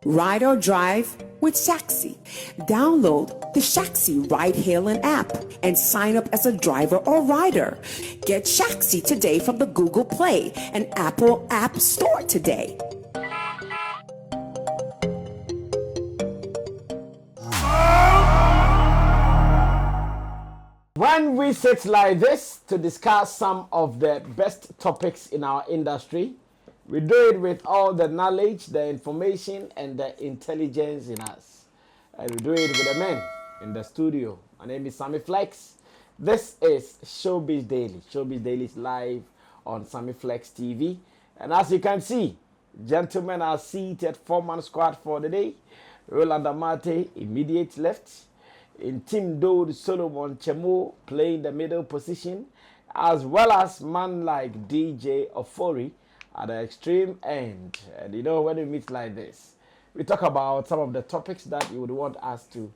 Ride or drive with Shaxi. Download the Shaxi ride-hailing app and sign up as a driver or rider. Get Shaxi today from the Google Play and Apple App Store today. When we sit like this to discuss some of the best topics in our industry, we do it with all the knowledge, the information, and the intelligence in us. And we do it with the men in the studio. My name is Sammy Flex. This is Showbiz Daily. Showbiz Daily is live on Sammy Flex TV. And as you can see, gentlemen are seated, four-man squad for the day. Roland Amate, immediate left. In Team Dode, Solomon Chemo playing the middle position, as well as man like DJ Ofori at the extreme end. And you know, when we meet like this, we talk about some of the topics that you would want us to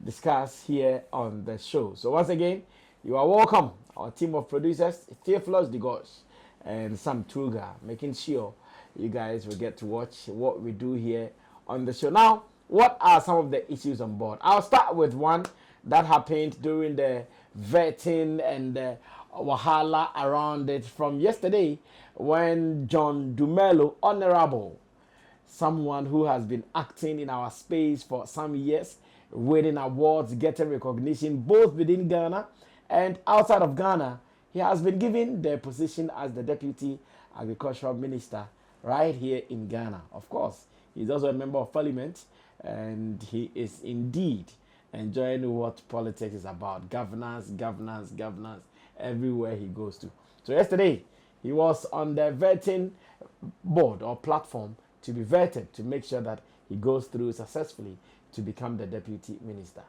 discuss here on the show. So once again, you are welcome. Our team of producers, Theophilus Digos and Sam Truga, making sure you guys will get to watch what we do here on the show. Now, what are some of the issues on board? I'll start with one that happened during the vetting and the wahala around it from yesterday when John Dumelo, honorable, someone who has been acting in our space for some years, winning awards, getting recognition both within Ghana and outside of Ghana, he has been given the position as the Deputy Agricultural Minister right here in Ghana. Of course, he's also a member of Parliament, and he is indeed enjoying what politics is about. Governance, everywhere he goes to. So yesterday, he was on the vetting board or platform to be vetted to make sure that he goes through successfully to become the deputy minister.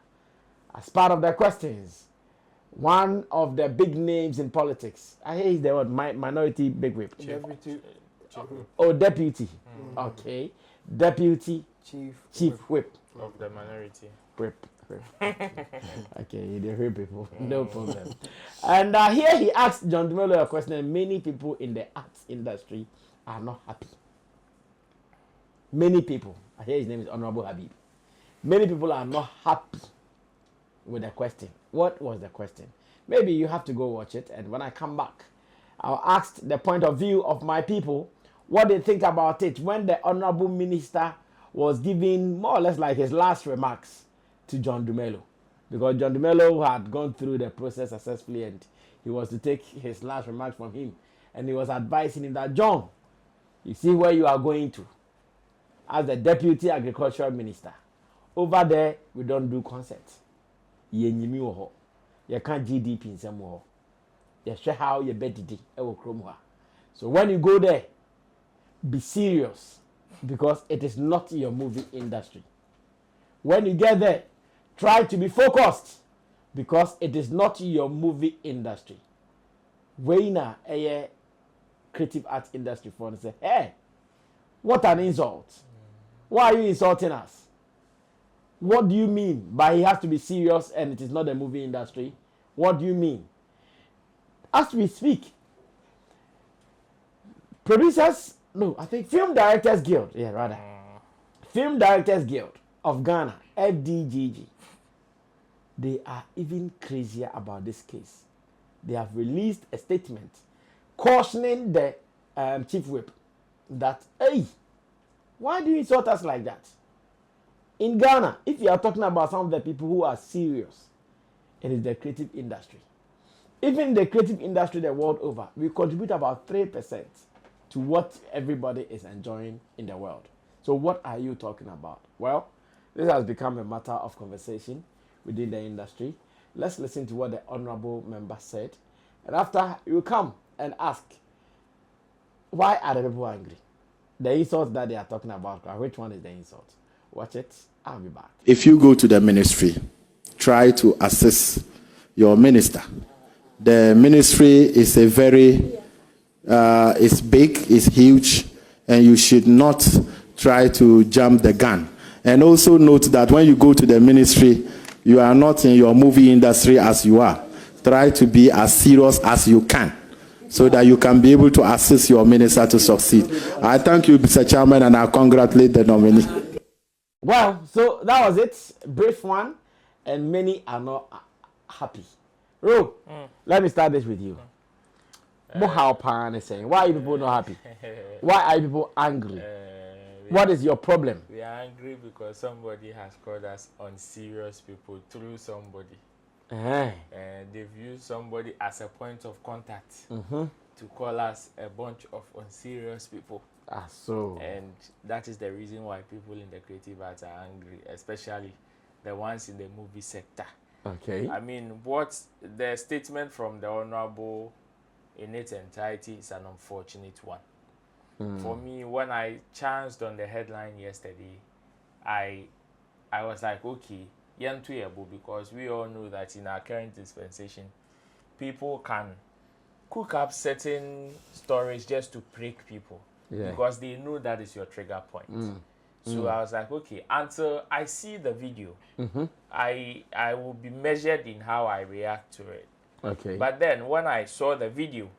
As part of the questions, one of the big names in politics, I hear the word minority big whip. Deputy. Oh, deputy. Okay. Deputy chief whip Of the minority. whip. Okay, they hear people, no problem. And here he asked John Dumelo a question, and many people in the arts industry are not happy. Many people, I hear his name is Honorable Habib. Many people are not happy with the question. What was the question? Maybe you have to go watch it, and when I come back, I'll ask the point of view of my people, what they think about it when the Honorable Minister was giving more or less like his last remarks to John Dumelo. Because John Dumelo had gone through the process successfully and he was to take his last remarks from him. And he was advising him that, John, you see where you are going to as the Deputy Agricultural Minister. Over there, we don't do concerts. You can't GDP in some more. You share how you bet it. So when you go there, be serious, because it is not your movie industry. When you get there, try to be focused, because it is not your movie industry. Weina a creative arts industry for and say, hey, what an insult. Why are you insulting us? What do you mean by he has to be serious and it is not the movie industry? What do you mean? As we speak, Film Directors Guild, Film Directors Guild of Ghana, FDGG, they are even crazier about this case. They have released a statement cautioning the chief whip that, hey, why do you insult us like that? In Ghana, if you are talking about some of the people who are serious, it is the creative industry. Even the creative industry the world over, we contribute about 3% to what everybody is enjoying in the world. So what are you talking about? Well, this has become a matter of conversation within the industry. Let's listen to what the honorable member said. And after, you come and ask, why are the people angry? The insult that they are talking about, which one is the insult? Watch it. I'll be back. If you go to the ministry, try to assist your minister. The ministry is a very, it's big, it's huge, and you should not try to jump the gun. And also note that when you go to the ministry, you are not in your movie industry as you are. Try to be as serious as you can, so that you can be able to assist your minister to succeed. I thank you, Mr. Chairman, and I congratulate the nominee. Well, so that was it. Brief one, and many are not happy. Ro, let me start this with you. How Pan is saying, why are you people not happy? Why are you people angry? What is your problem? We are angry because somebody has called us unserious people through somebody. And they've used somebody as a point of contact to call us a bunch of unserious people. So. And that is the reason why people in the creative arts are angry, especially the ones in the movie sector. Okay. I mean, what the statement from the Honorable in its entirety is an unfortunate one. For me, when I chanced on the headline yesterday, I was like, okay, because we all know that in our current dispensation, people can cook up certain stories just to prick people because they know that is your trigger point. So I was like, okay, until I see the video, I will be measured in how I react to it. Okay. But then when I saw the video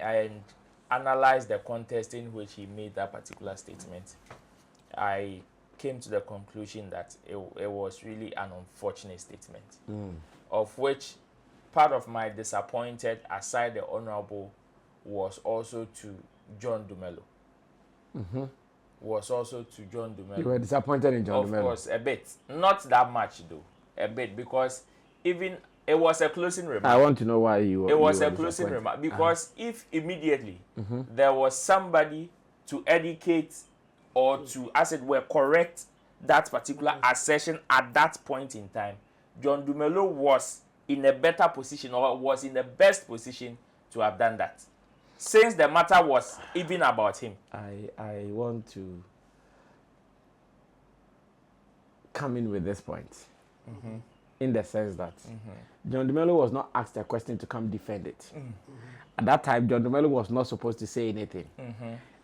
and analyzed the context in which he made that particular statement, I came to the conclusion that it was really an unfortunate statement, of which part of my disappointed, aside the Honorable, was also to John Dumelo. Was also to John Dumelo. You were disappointed in John Dumelo? Of course, a bit. Not that much, though. A bit, because even it was a closing remark. I want to know why you were. It was a closing remark because if immediately there was somebody to educate or to, as it were, correct that particular assertion at that point in time, John Dumelo was in a better position or was in the best position to have done that, since the matter was even about him. I want to come in with this point. In the sense that John Dumelo was not asked a question to come defend it. At that time, John Dumelo was not supposed to say anything.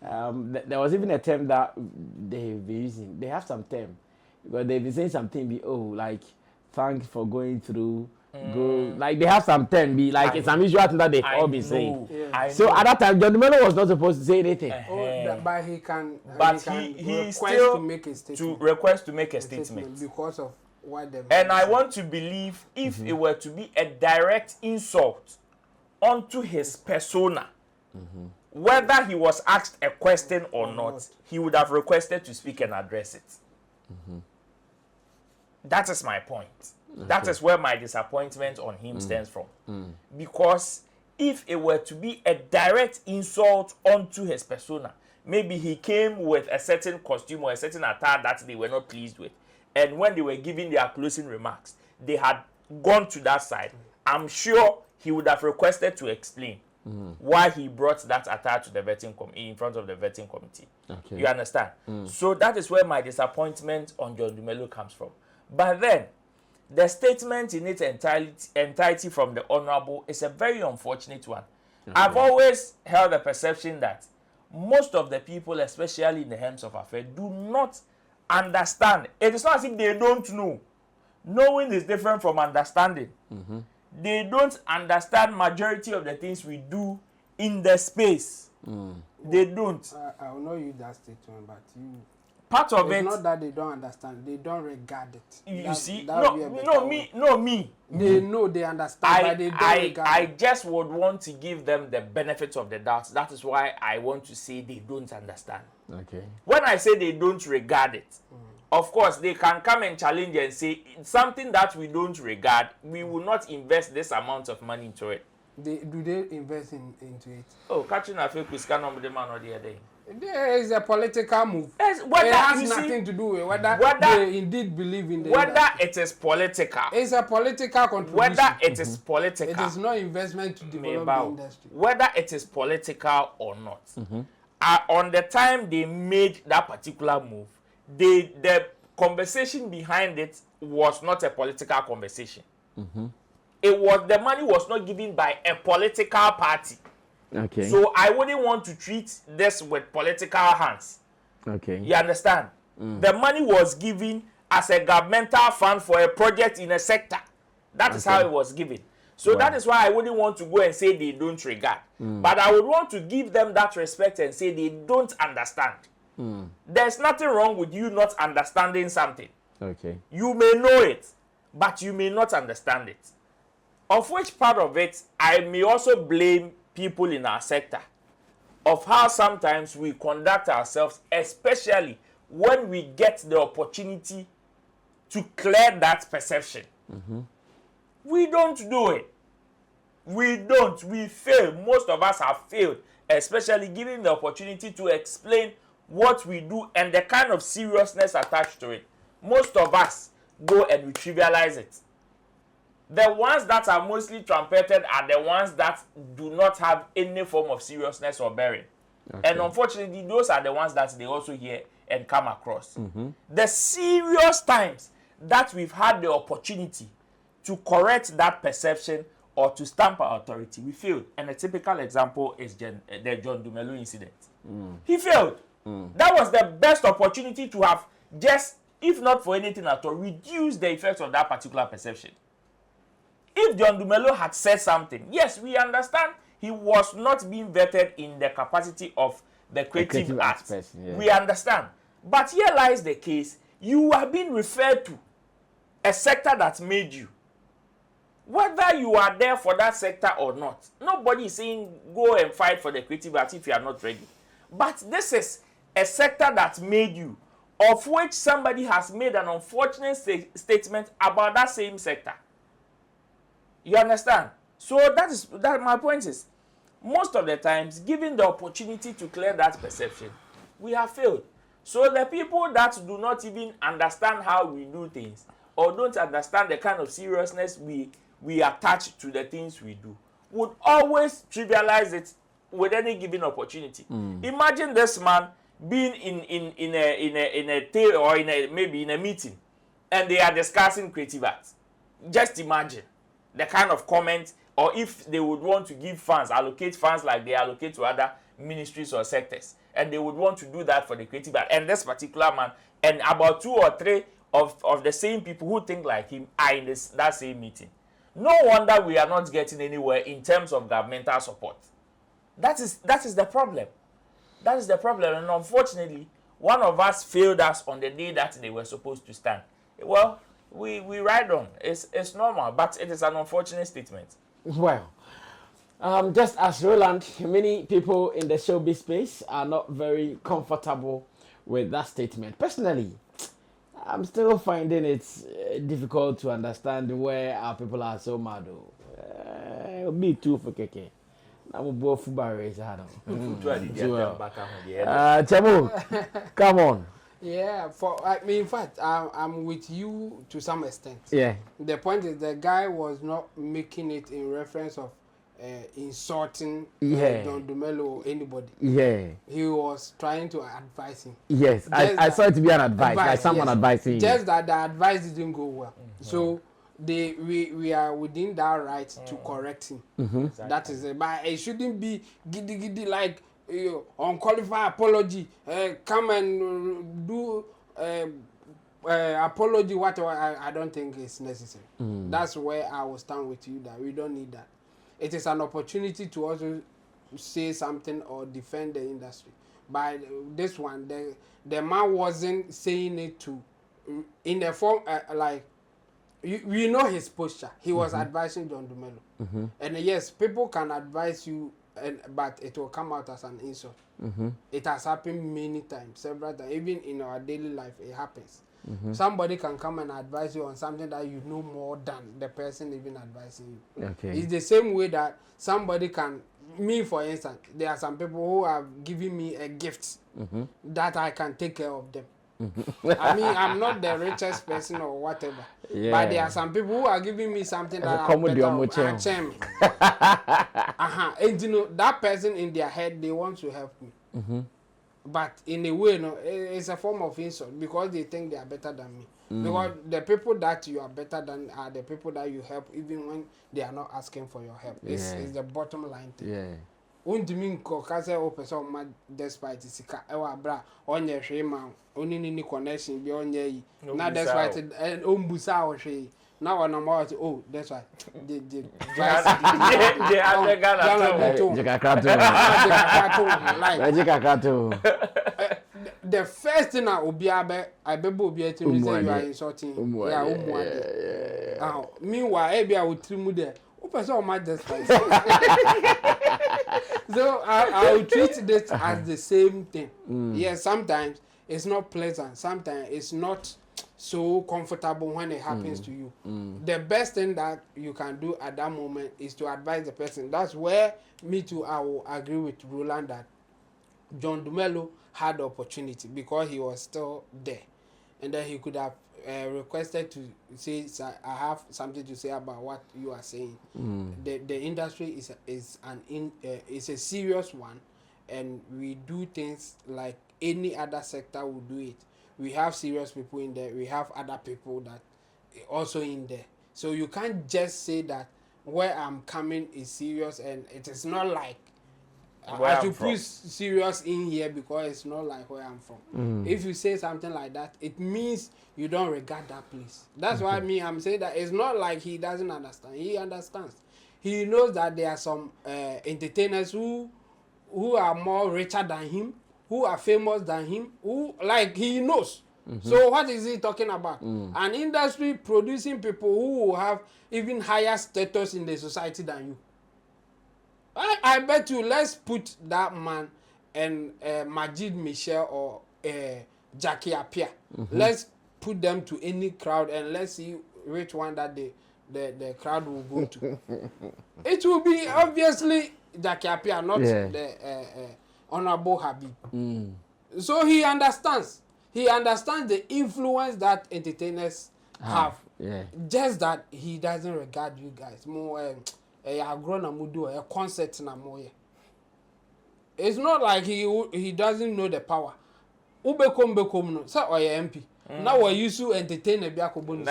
There was even a term that they've been using. They have some term, because they've been saying something, like, thanks for going through, go, like they have some term, it's some usual thing that they've all been saying. So at that time, John Dumelo was not supposed to say anything. But he can, he request still to make a statement. request to make a statement. Because of what the. And I want to believe if it were to be a direct insult onto his persona, whether he was asked a question or not, he would have requested to speak and address it. That is my point. That is where my disappointment on him stems from. Because if it were to be a direct insult onto his persona, maybe he came with a certain costume or a certain attire that they were not pleased with, and when they were giving their closing remarks, they had gone to that side, I'm sure he would have requested to explain why he brought that attire to the vetting in front of the vetting committee. Okay. You understand? So that is where my disappointment on John Dumelo comes from. But then, the statement in its entirety from the Honorable is a very unfortunate one. Okay. I've always held the perception that most of the people, especially in the Hems of Affairs, do not understand. It is not as if they don't know. Knowing is different from understanding. They don't understand majority of the things we do in the space. They don't. I will not use that statement, but you. Part of it's it. not that they don't understand; they don't regard it. You see, no, me. They know, they understand, but they don't regard I it. just would want to give them the benefit of the doubt. That is why I want to say they don't understand. Okay. When I say they don't regard it, of course they can come and challenge and say something that we don't regard, we will not invest this amount of money into it. Do they invest into it? Oh, catching a fake with on the man or the other day. There is a political move. Yes, it has nothing to do with whether they indeed believe in the whether industry. it is political. It's a political contribution. Whether it is political. It is not investment to develop the industry. Whether it is political or not. On the time they made that particular move, the conversation behind it was not a political conversation. It was, the money was not given by a political party. Okay. So I wouldn't want to treat this with political hands. Okay. You understand? The money was given as a governmental fund for a project in a sector. That is how it was given. So that is why I wouldn't want to go and say they don't regard. But I would want to give them that respect and say they don't understand. There's nothing wrong with you not understanding something. Okay. You may know it, but you may not understand it. Of which part of it, I may also blame people in our sector of how sometimes we conduct ourselves, especially when we get the opportunity to clear that perception. We don't do it. We don't. We fail. Most of us have failed, especially given the opportunity to explain what we do and the kind of seriousness attached to it. Most of us go and we trivialize it. The ones that are mostly trumpeted are the ones that do not have any form of seriousness or bearing. Okay. And unfortunately, those are the ones that they also hear and come across. The serious times that we've had the opportunity to correct that perception or to stamp our authority, we failed. And a typical example is the John Dumelo incident. He failed. That was the best opportunity to have just, if not for anything at all, reduce the effects of that particular perception. If John Dumelo had said something, yes, we understand he was not being vetted in the capacity of the creative arts. Yeah. We understand. But here lies the case. You are being referred to a sector that made you. Whether you are there for that sector or not, nobody is saying go and fight for the creative arts if you are not ready. But this is a sector that made you, of which somebody has made an unfortunate statement about that same sector. You understand? So that my point is, most of the times, given the opportunity to clear that perception, we have failed. So the people that do not even understand how we do things, or don't understand the kind of seriousness we attach to the things we do, would always trivialize it with any given opportunity. Imagine this man being in a tale or maybe in a meeting, and they are discussing creative arts. Just imagine the kind of comment, or if they would want to give funds, allocate funds like they allocate to other ministries or sectors, and they would want to do that for the creative art. And this particular man, and about 2 or 3 of the same people who think like him are in that same meeting. No wonder we are not getting anywhere in terms of governmental support. That is the problem. That is the problem. And unfortunately, one of us failed us on the day that they were supposed to stand. Well, we ride on. It's normal, but it is an unfortunate statement. Well, just as Roland, many people in the showbiz space are not very comfortable with that statement. Personally, I'm still finding it difficult to understand where our people are so mad. Me too for keke. I'm both barriers. Chamo, come on. Yeah, in fact, I'm with you to some extent. Yeah. The point is the guy was not making it in reference of insulting John Dumelo or anybody. Yeah. He was trying to advise him. Yes, I saw it to be an advice like someone advising. Just that the advice didn't go well. So we are within that right to correct him. Exactly. That is it. But it shouldn't be giddy like unqualified apology. Come and do apology. Whatever. I don't think it's necessary. That's where I will stand with you. That we don't need that. It is an opportunity to also say something or defend the industry. But this one, the man wasn't saying it to in the form like. We know his posture. He was advising John Dumelo. And yes, people can advise you, but it will come out as an insult. It has happened many times, several times. Even in our daily life, it happens. Somebody can come and advise you on something that you know more than the person even advising you. Okay. It's the same way that somebody can, me for instance, there are some people who have given me a gift that I can take care of them. I mean, I'm not the richest person or whatever, but there are some people who are giving me something that I'm better. And you know, that person in their head, they want to help me. But in a way, no, it's a form of insult because they think they are better than me. Because the people that you are better than are the people that you help even when they are not asking for your help. It's the bottom line thing. Yeah. Untimi nko kase o person ma despite sika e wa bra onye hwe ma oni ni connection bi onye yi na despite o mbusa o hwe na wa na ma oh that's why the the first thing I be to me say you are insulting. Yeah. Meanwhile, I will trim there. So I will treat this as the same thing. Yes, sometimes it's not pleasant. Sometimes it's not so comfortable when it happens to you. The best thing that you can do at that moment is to advise the person. That's where me too, I will agree with Roland that John Dumelo had the opportunity because he was still there. And then he could have requested to say, I have something to say about what you are saying. The industry is a serious one, and we do things like any other sector will do it. We have serious people in there. We have other people that also in there. So you can't just say that where I'm coming is serious, and it is not like I should put serious in here because it's not like where I'm from. If you say something like that, it means you don't regard that place. That's why I'm saying that it's not like he doesn't understand. He understands. He knows that there are some entertainers who are more richer than him, who are famous than him, who like he knows. So what is he talking about? An industry producing people who will have even higher status in the society than you. I bet you, let's put that man and Majid Michel or Jackie Appiah. Let's put them to any crowd and let's see which one that the crowd will go to. It will be obviously Jackie Appiah, not the Honorable Habib. So he understands. He understands the influence that entertainers have. Just that he doesn't regard you guys more. A concert na more. It's not like he doesn't know the power. Ubekom no say oye MP. Now we used to entertain a biako bonus.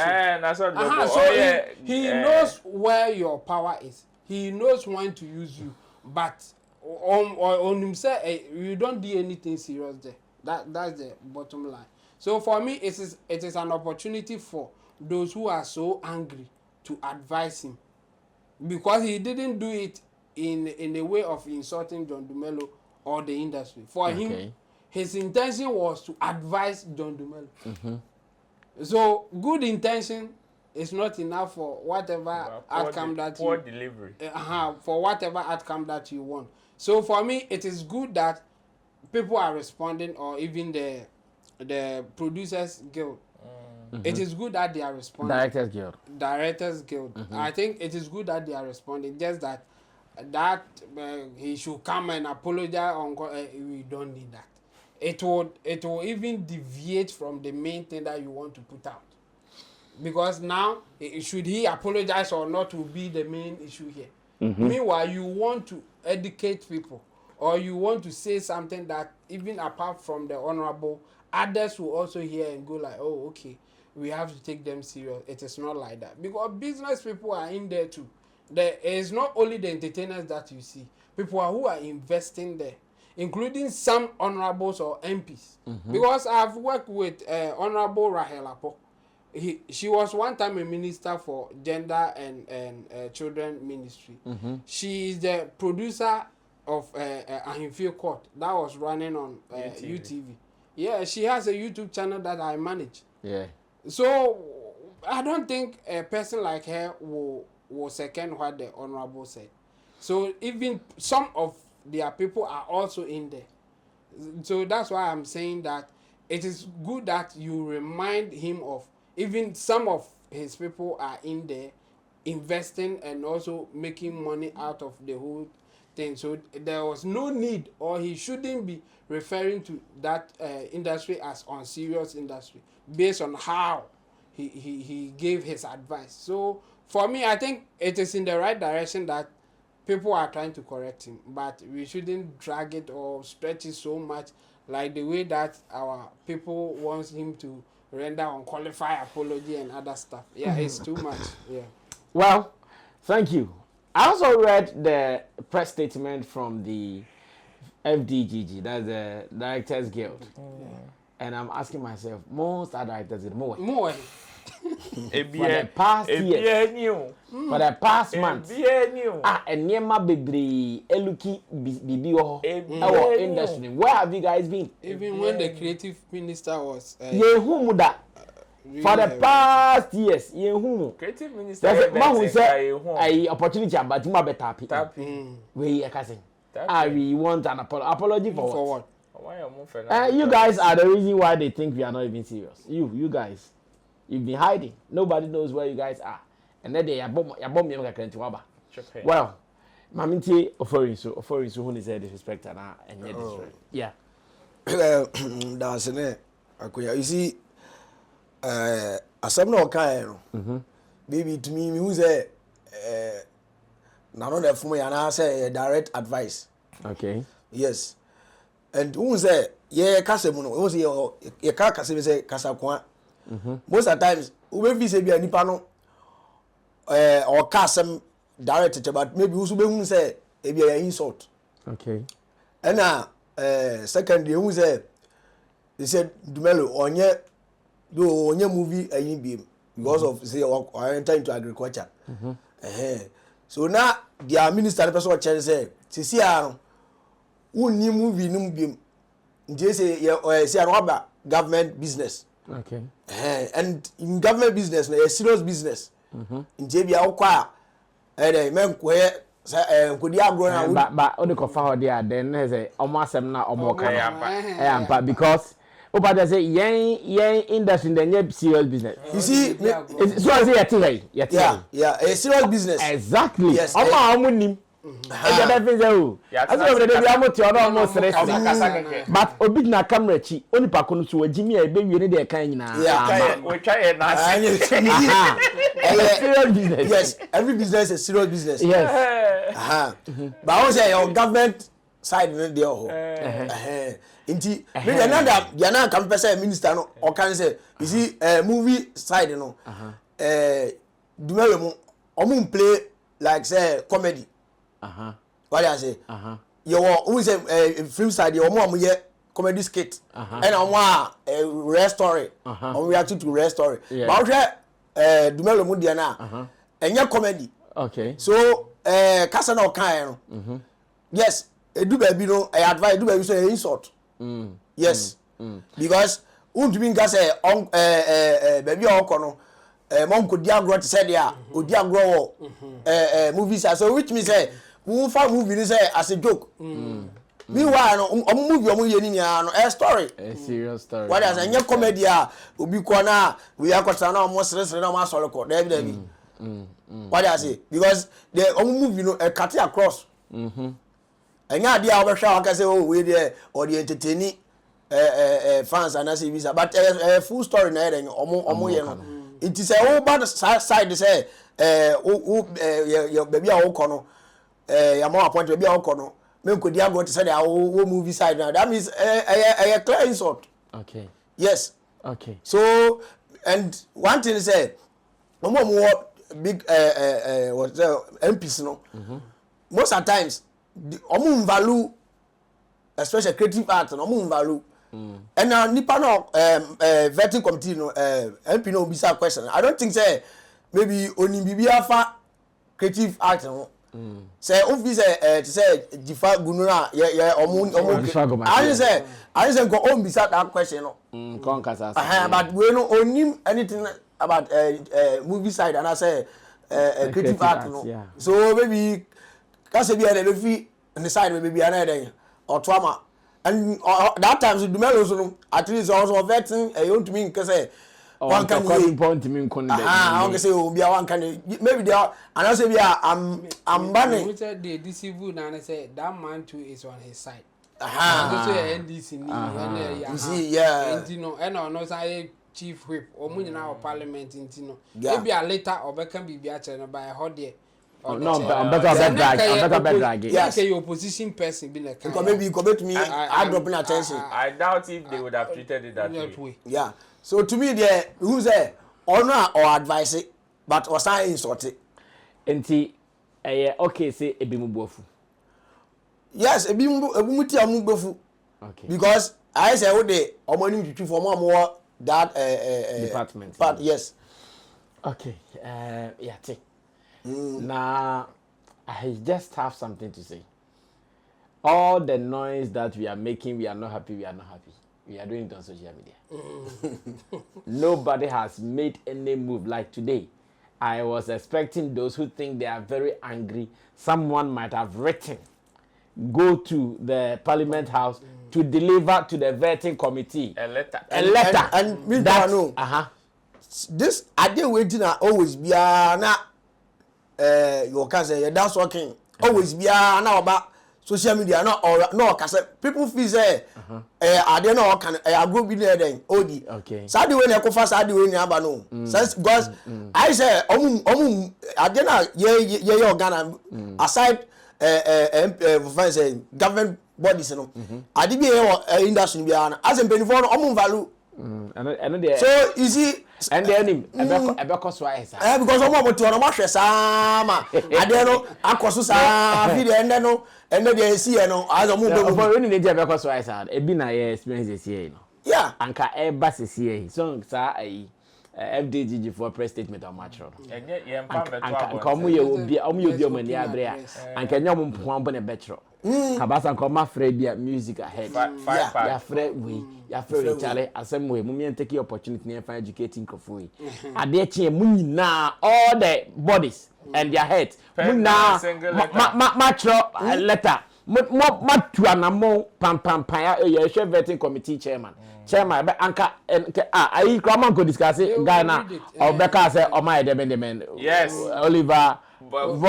So he knows where your power is. He knows when to use you. But on himself, you don't do anything serious there. That's the bottom line. So for me, it is an opportunity for those who are so angry to advise him. Because he didn't do it in a way of insulting John Dumelo or the industry. For him, his intention was to advise John Dumelo. So good intention is not enough for whatever outcome that poor delivery. For whatever outcome that you want. So for me, it is good that people are responding, or even the producers guild. It is good that they are responding. Directors Guild. I think it is good that they are responding. Just that he should come and apologize. We don't need that. It will even deviate from the main thing that you want to put out. Because now, should he apologize or not will be the main issue here. Meanwhile, you want to educate people, or you want to say something that even apart from the honorable, others will also hear and go like, oh, okay, we have to take them serious. It is not like that. Because business people are in there too. There is not only the entertainers that you see. People who are investing there, including some honorables or MPs. Because I've worked with Honorable Rahel Apo. She was one time a minister for gender and children ministry. She is the producer of Ahimfio Court that was running on UTV. Yeah, she has a YouTube channel that I manage. So I don't think a person like her will second what the honorable said. So even some of their people are also in there. So that's why I'm saying that it is good that you remind him of, even some of his people are in there investing and also making money out of the whole thing. So there was no need, or he shouldn't be referring to that industry as unserious industry based on how he gave his advice. So for me, I think it is in the right direction that people are trying to correct him, but we shouldn't drag it or stretch it so much like the way that our people want him to render unqualified apology and other stuff. Yeah, it's too much. Yeah. Well, thank you. I also read the press statement from the FDGG, that's the Directors Guild. And I'm asking myself, most are directors, more. for the past years. For the past months. And near my baby, Eluki Bibi our industry. Where have you guys been? Even when the creative minister was for the past years, creative minister. Man who said a opportunity but my better we a cousin. We want an apology for what? You guys are the reason why they think we are not even serious. You guys, you've been hiding. Nobody knows where you guys are. And then they are bomb me like a well, Maminti offering so who is a disrespect and yeah. That's it. You see, some no kind. Maybe to me, who's a none of the for me and I say direct advice. Okay. Yes. And who say, yeah, Casamuno, who say, your car say Casaqua. Most of the times, who will be say, be a Nipano or Casam directed, but maybe who say, a be an insult. Okay. And now, secondly, who say, they said, Dumelo, on your movie, a beam because of say, or enter into agriculture. So now, the minister, the person say, Ceciano. Who new movie no be just say about government business. Okay. And in government business, a serious business. In JB Aqua, and men where could you grow but only cover there then there's a almost na omo because Opa say yen industry then serious business. You see, so I say yeah, a serious business. Exactly. Yes. Omo but obi na camera chi oni pa kono so wagimi e be wiene de kan nyina we try na yes, every business is serious business. Yes. But I say your government side no dey ho. Inti me another dia na kan pese minister no o kan say you see movie side no Dumelo mo omo play like say comedy. What I say? You who is a film side, you more comedy skit. And on one rare story. On reaction to rare story. But Dumelo Mundiana. And your comedy. Okay. So Casa no kind. Yes, do baby no I advise do baby say insult. Yes. Because won't mean say on baby okono mom could diagro to say there o diagro movies so which means say we for movie say as a joke. Meanwhile no movie omo ye ni no a story, a serious story. What as any comedy obi ko na we akwata na omo sere na omo asole ko David. What I say because the omo movie no a cut across. Enya dia obehwa aka say oh we there or the entertaining fans and say visa but full story na there omo ye no. It is a whole bad side say your baby a okono your more point baby a okono me could dia go to say the movie side now that means a clear insult. Okay. Yes. Okay. So and one thing say more big what MPs no most of times value especially creative art no value. And now nipa no vetting committee no MP no bisa question. I don't think say maybe oni bibia fa creative art no. Say office to say difa gunura I say go on bisa that question no. Kon kasa. But we no onim anything about movie side and I say creative art no. Yeah. So maybe cause be the fi on the side maybe another or trauma. And that time so Dumelo so at least also vetting you want to mean cause one can point to me kon I can say obi one can maybe they are and I say we are I'm banning we said the deceive and I say that man too is on his side. Aha. Say NDC ni you see yeah Intino and no say chief whip or munina parliament intino maybe a later or can be biache by hot there. No, I'm better drag. Yes, your opposition person be like. Because maybe you come to me, I drop in attention. I doubt if they would have treated it that way. Yeah. So to me, there who's there honor or advice it, but or sign insult it. Enti, okay, say ebimu bofu. Yes, ebimu ti amu bofu. Okay. Because I say what they omoni to for more that department. But yes. Okay, yeah, take. Now, I just have something to say. All the noise that we are making, we are not happy, we are not happy. We are doing it on social media. Nobody has made any move. Like today, I was expecting those who think they are very angry. Someone might have written, go to the Parliament House to deliver to the vetting committee A letter. a letter. And me That- know. Uh-huh. This I did waiting always be na your cousin that's working always be na about social media no cause people feel say I don't know can I go be there then odi Okay. sadi we na kofa sadi we ni aba no since because I say I don't know ye organ aside government bodies no I did be industry be as in penny for value. So you see, and the enemy, because someone to an sama, I don't know, I cost video and then see as a movie. Because I said, a been experience here, Yeah, Anka Airbus is here, so a FDGG for press statement on match. And yet, yeah, Come you be many abrea, and can you pump on a betro? Kabasa come afraid be music ahead. Ya afraid we, ya afraid Charlie, as some way, Mummy and take the opportunity and educating Kofui. Are there change now all the bodies and their heads? Now, matro letter. Matuanamo pam you share vetting committee chairman. Chairman, anka I come on go discuss it. Ghana or Becca say, oh my demand. Yes. Oliver. Did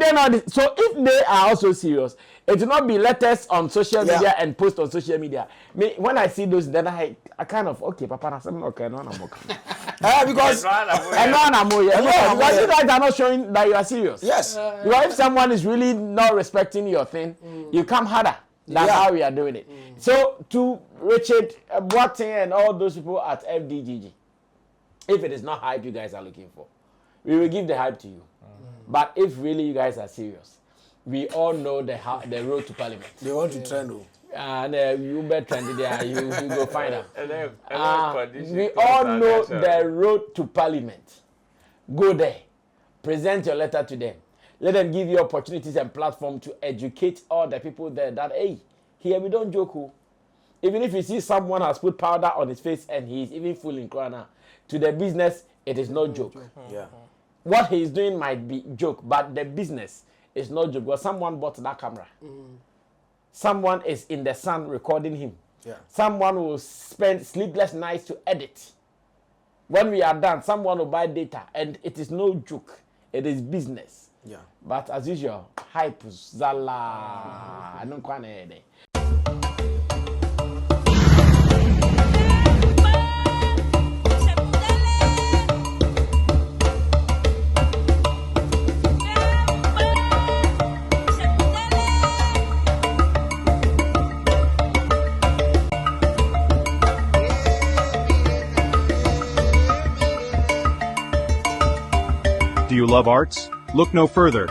they know this? So if they are also serious, it will not be letters on social media and post on social media. Me, when I see those, then I kind of okay, Papa, I'm okay, no, I'm okay. because because you guys are not showing that you are serious. yes, Because if someone is really not respecting your thing, you come harder. That's how we are doing it. So to Richard Boateng and all those people at FDGG, if it is not hype you guys are looking for, we will give the hype to you. But if really you guys are serious, we all know the road to Parliament. they want to trend. And you better trend there, you go find out. We all know the road to Parliament. Go there, present your letter to them. Let them give you opportunities and platform to educate all the people there that, hey, here we don't joke. Even if you see someone has put powder on his face and he's even fooling Krana, to the business, it is no joke. Yeah. What he's doing might be joke, but the business is no joke. Because someone bought that camera. Someone is in the sun recording him. Yeah. Someone will spend sleepless nights to edit. When we are done, someone will buy data, and it is no joke. It is business. Yeah. But as usual, hype, zala, I don't quite know. Do you love arts? Look no further.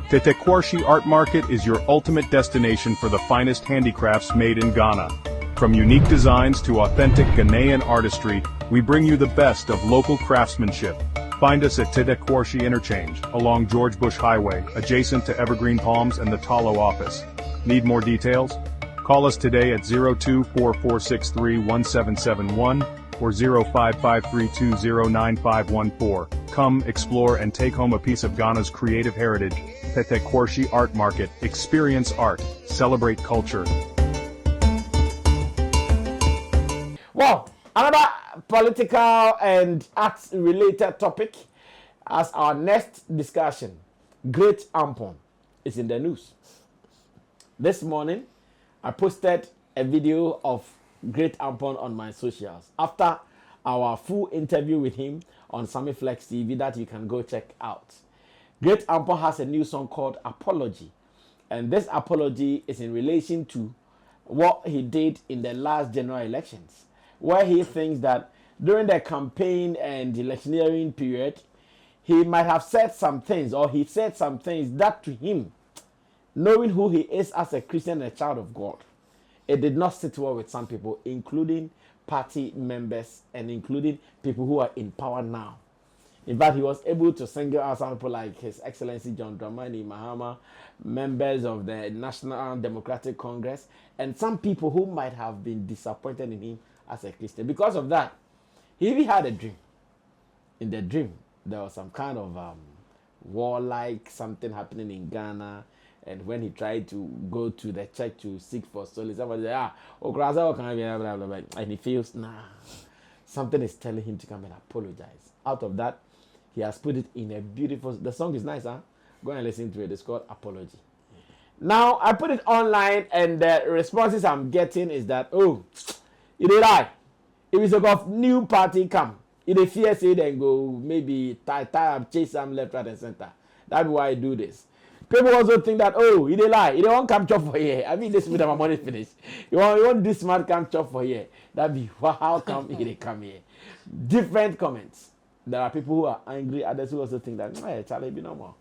Tetekwarshi Art Market is your ultimate destination for the finest handicrafts made in Ghana. From unique designs to authentic Ghanaian artistry, we bring you the best of local craftsmanship. Find us at Tetekwarshi Interchange, along George Bush Highway, adjacent to Evergreen Palms and the Talo office. Need more details? Call us today at 0244631771 or 0553209514. Come, explore, and take home a piece of Ghana's creative heritage. Tetekwarshi Art Market. Experience art. Celebrate culture. Well, another political and arts-related topic as our next discussion. Great Ampong is in the news. This morning, I posted a video of Great Ampong on my socials after our full interview with him on Sammy Flex TV that you can go check out. Great Ampong has a new song called Apology, and this apology is in relation to what he did in the last general elections, where he thinks that during the campaign and electioneering period, he might have said some things, or he said some things that to him, knowing who he is as a Christian and a child of God, it did not sit well with some people, including party members and including people who are in power now. In fact, he was able to single out some people like His Excellency John Dumelo, Mahama, members of the National Democratic Congress, and some people who might have been disappointed in him as a Christian. Because of that, he even had a dream. In the dream, there was some kind of warlike something happening in Ghana. And when he tried to go to the church to seek for solace, somebody said, and he feels, something is telling him to come and apologize. Out of that, he has put it in a beautiful, the song is nice, huh? Go and listen to it. It's called Apology. Now, I put it online, and the responses I'm getting is that, oh, it is right. If it's a new party come, it is fear say then go maybe tie up, chase some left, right, and center. That's why I do this. People also think that, oh, it is lie. It won't come chop for here. I mean, this with my money finished. You want this man come chop for here. That be how come he come here. Different comments. There are people who are angry. Others who also think that, hey, Charlie, be no more.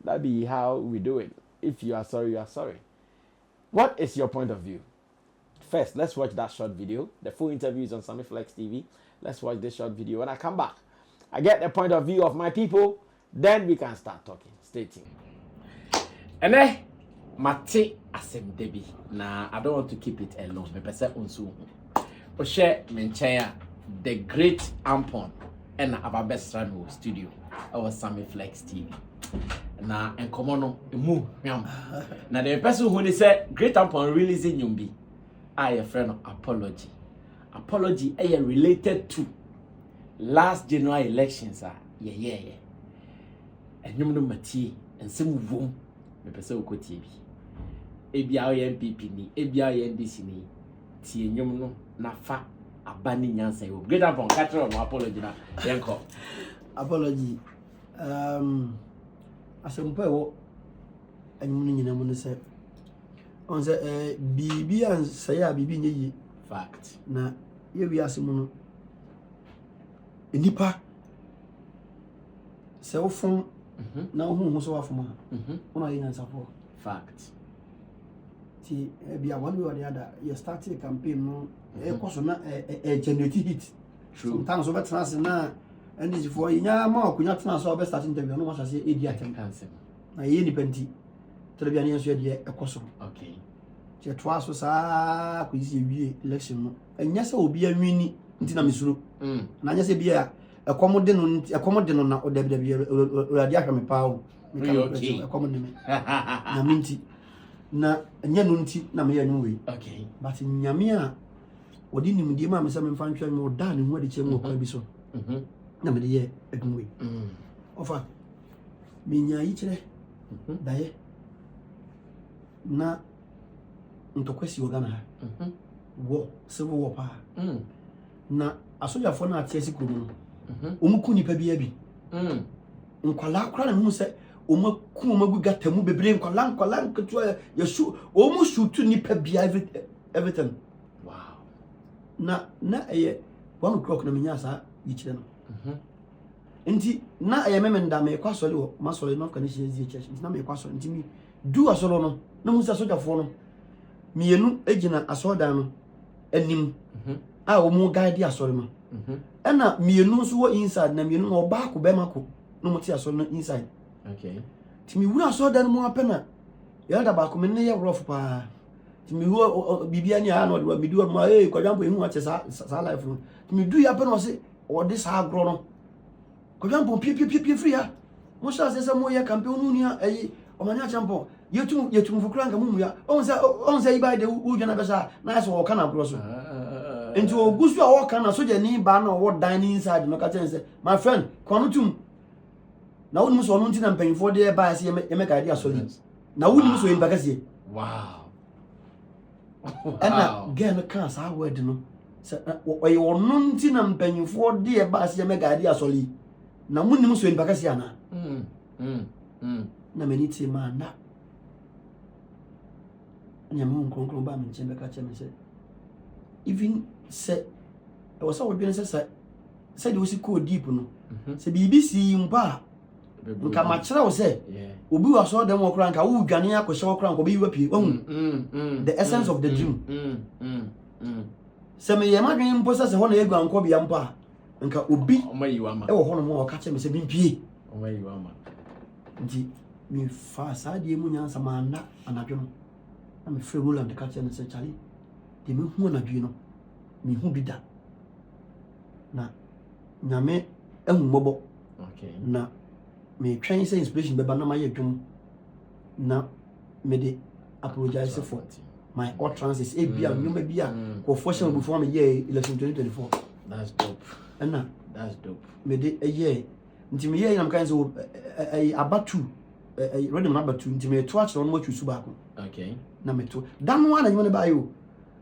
That be how we do it. If you are sorry, you are sorry. What is your point of view? First, let's watch that short video. The full interview is on Sammy Flex TV. Let's watch this short video. When I come back, I get the point of view of my people. Then we can start talking. Stay tuned. And then, Mate Asem Debi. Nah, I don't want to keep it alone. Me pese unsu. Oshe menchaya the great Ampong and our best friend studio. Our Sammy Flex TV. Na enkomono emu yam. Na the person who say great Ampong releasing nyumbi. I a friend of apology. Apology is related to last general elections. Yeah. And you know Mati and some room. Me pese uko TV. Ebia MPP ni, ebia NDC ni. Tie nyum no na fa abani nyansa yo. Great Ampong catcher of apology na yenko. Apology. Asempa wo anyum nyina mo ne se. On say bibi an say a bibi nyi Fact. na ye wi asemu no. Enipa se wo fun na hu so wafuma. Una yin ansafo. Fact. Ti bia one way or the other you start a campaign no e koso na generate hit. True. Sometimes over trans na and this for nya ma okunya trans so be start interview no ma say edi atem. Na ye ni penti. Telebia ni so de e koso. Okay. Che twa so sa ko isi wie election no. Enya se obi anwini nti na misuru. Na nya se bia ekomode no na odabi uradi ahwe me pawo. Okay. Ekomode me. Na minti. Na nya no nti na me yanwu we. Okay. But nyame a odi nimdi ma me se me mfa ntwa me oda ne ho ade che mo kwa bi so. Na me de ye edum we. Ofa. Me nya yi kire. Daye. Na ntokwesi ogana ha. Wo civil war pa. Na asoja fo na atiasi kuro no. Omuku nipa bi abi. Nkwala kura na hu se omaku omagu gatamu bebre nkwala nketwa yesu omu shoot nipa bi everything. Wow. Na eye 1 o'clock na menya sa yichire no. Nti na eye memenda me kwasole wo masole no kan shi ezi church. Na me kwasole nti mi du asolo no na mu se soja fo no mienu ejina asoda no anim a omu guide asole ma. Ena mienu so wo inside na mienu no ba ko be mako no moti asole no inside. Okay. Ti mi wura asoda no mo apena ya da ba ko me ne ye rough pa. Ti mi hu bibia ni a no de mi du mo kwadampo ehu ache sa life no. Ti mi du ya pe no se o de sa agro no. Kwadampo pie free ha. Mo sha se mo ye campaign no ni ayi o manya champo yetum fukura nka mumu ya on say iba de ujana besa na so o kana agro so. Enti ogusu a wo kana so je ni ba na wo dan ni inside no ka ten say my friend kwanu tum na woni so no ntina mpanfo de ba ase ye me ka dia solid na woni so yin bakase. Wow. Ena gen kan sa word no se oye wono ntina mpanfo de ba ase ye me ka dia solid na woni so yin bakase ana. Na many ti man na nyamu konkron ba me nchembe ka cheme se even se e was all been se de wosi ko deep no se BBC mpa nka ma kire wo se obi wa so dem okran ka wo dwane akoshe okran ko be yiwa pie the essence of the dream Sammy, you might be imposed on a gun copy ampa. And can be you are my more catch him as a BP. where you are, man. Me fast, I dear Munya Samana and Abjom. I'm a free rule of the catcher and say, Charlie, the moon of you know, me who be that. Na, Name, mobile. Okay. Na, me train say inspiration, but my yum. Na, me de apologize for my utterances. A beer, you may be a fortune before me, year election 2024. That's dope. And now, That's dope. me de a year. Until me, I'm kind of about two. Ready number two, until me touch on what you subako. Okay. Number two. Damn one, I want to buy you.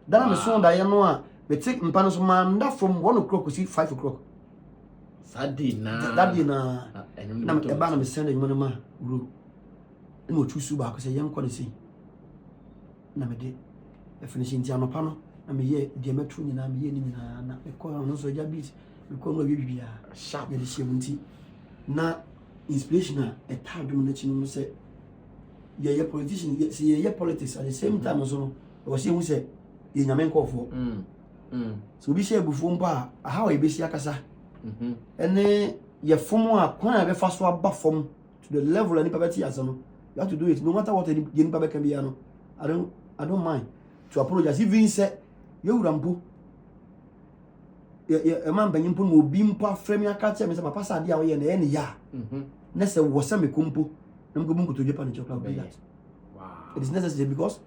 Damn the song that I know. We take Mpanos man from 1 o'clock to see 5 o'clock. Saturday na. That dinner. And Now, a banner is sending one of my rule. And what you subako say, young quality. Number day. A finishing Tiano Pano. I'm here, dear Metro, and I'm here in a call on also Jabis. We call no baby. Sharp. Get the 70. Na inspirational a tad dominating say, yeah, politician, see, yeah, politics at the same time as well. Or see who said, in a man call for. So we say before how a basic casa. And then your form quite a fast back from to the level of poverty as you have to do it no matter what any Baba can be. I don't mind to apologize. Even said, you rambo. A man banging pun will beam pa frame your catcher, Mr. Papa Dia and any ya. Nessa was some kumpu. I'm going to Japan and chocolate. Wow. It is necessary because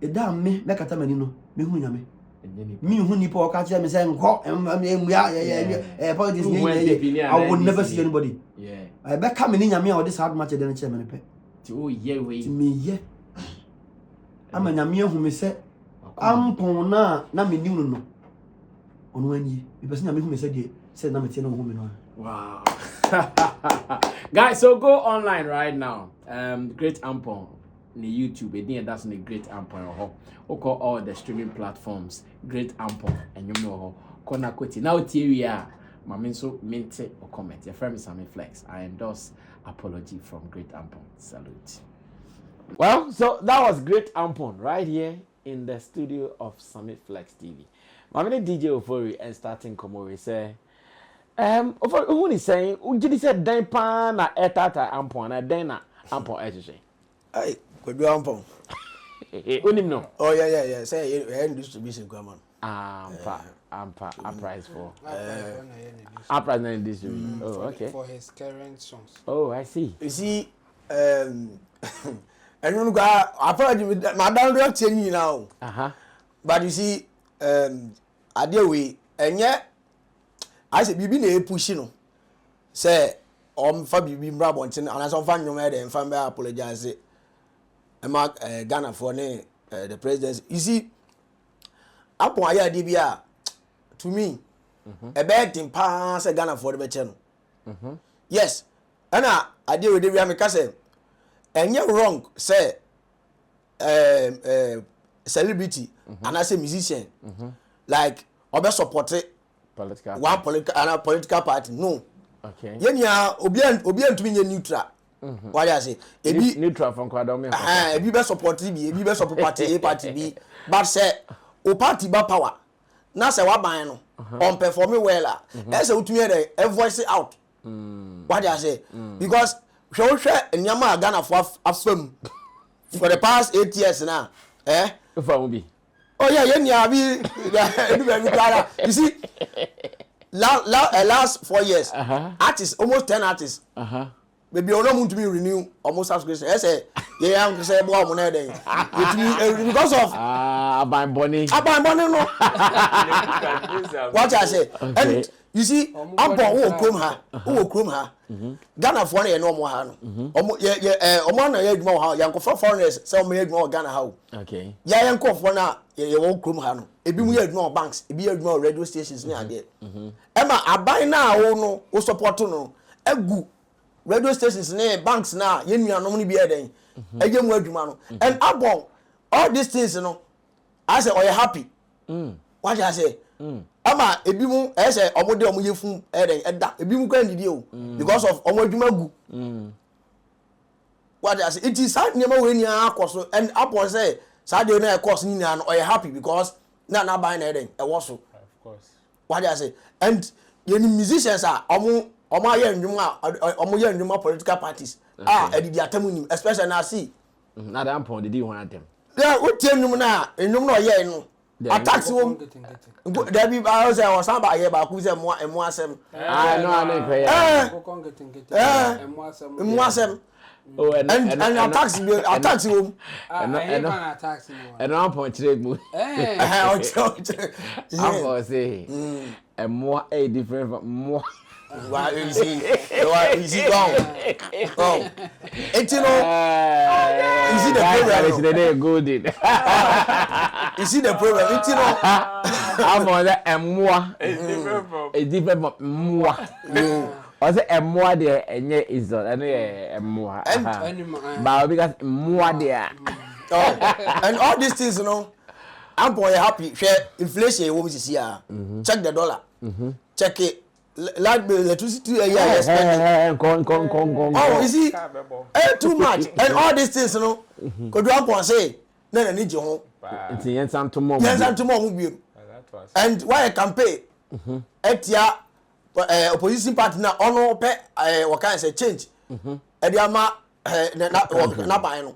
a damn me, like a tamanino, me who yame. Me who nipo catcher me saying, I would never see anybody. Yeah. I bet coming in yame or this hard match than a chairman pet. Oh, yeah, wait. Me, yeah. I'm a yamia who may say, Ampong na me new no. On 1 year, because I mean, said, I'm a 10 woman. Wow. Guys, so go online right now. Great Ampong on YouTube. Again, that's a Great Ampong. We call all the streaming platforms Great Ampong, and you know Kona Koti. Now, here we are. Maminso Mente or comment. Your friend is Sammy Flex. I endorse apology from Great Ampong. Salute. Well, so that was Great Ampong right here in the studio of Sammy Flex TV. My name DJ Ofori and starting Komori say, who is saying, Ujidi said, Den pan na etata Ampong na den na Ampong ejeje. Hey, could do Ampong. Unim no. Oh yeah. Say end distribution come on. A price for. A Price na distribution. Oh, okay. For his current songs. Oh, I see. You see, and you go. I probably madam don't tell you now. But you see, I deal with and yet I said bibi na push no. Say fa bibi mbra bonten and as on fan you made and fan be apologize. Mark Ghana for the president. You see, upon aya DBA to me, a bad thing pass a Ghana for the channel. Yes, and I deal with the Ramikase, and you're wrong, say, celebrity, and I say musician, like, or support Political. one political party. No. Okay. Yenya obian to be neutral. What I say? Neutral from Kwadome. Ebi be support bi, ebi be support party A party B. But say o party ba power. Na say wa ban no. On perform well. E say utumi dey voice it out. What I say? Because hwe nyama Ghana for afam for the past 8 years now. Bi. Oh yeah, yenya bi. You see last 4 years. Artists, almost 10 artists. Maybe you don't to be renew almost subscription. I say, yeah, I'm say boy money there. Because of Aban Bonnie. No. What I say? Okay. And you see, Ampong who chrome her. Ghana for no more ha no. Omo na ye adwuma ha, yanko for foreigners say omo ye adwuma Ghana ha. Okay. Ya yanko for na ye won chrome ha no. Ebi mu ye adwuma banks, ebi ye adwuma radio stations ni ade. Ema aban na wo no, wo support no. Egu radio stations ne banks na ye nuanom ni bia den eje mu adwuma no and Ampong all these things no I say oh you happy what I say ama ebi mu I say omo de omo yefun den eda ebi mu kwa ndidi o because of omo adwuma gu what I say it is sad nema we ni akoso and Ampong say sad de na course ni na no oh you happy because na buy na eden e wo so Of course. what I say and the musicians are omo aye ndwuma political parties edidi atamu nim especially na see na da Ampong did you want them yeah what tell ndwum na oye no attacks wo there be I say was about here ba ku say emo asem no pay emo asem oh and attacks wo and Ampong chire mu Ampong say emo a different from mo Well, you see gone. It's you see the program. They golden. You see the program. It's I'm on that moi. It's different from moi. I say moi there and yeah is and moi. But because moi there. And all these things, I'm boy happy. Share inflation. What we see here. Check the dollar. Check it. Like electricity a year spending. Oh, you see, too much. And all these things, could you want say, no, need you home. It's the answer tomorrow. And why I campaign? Etia, opposition party now, ono pe, what can I say, change. Ediama, na buy no.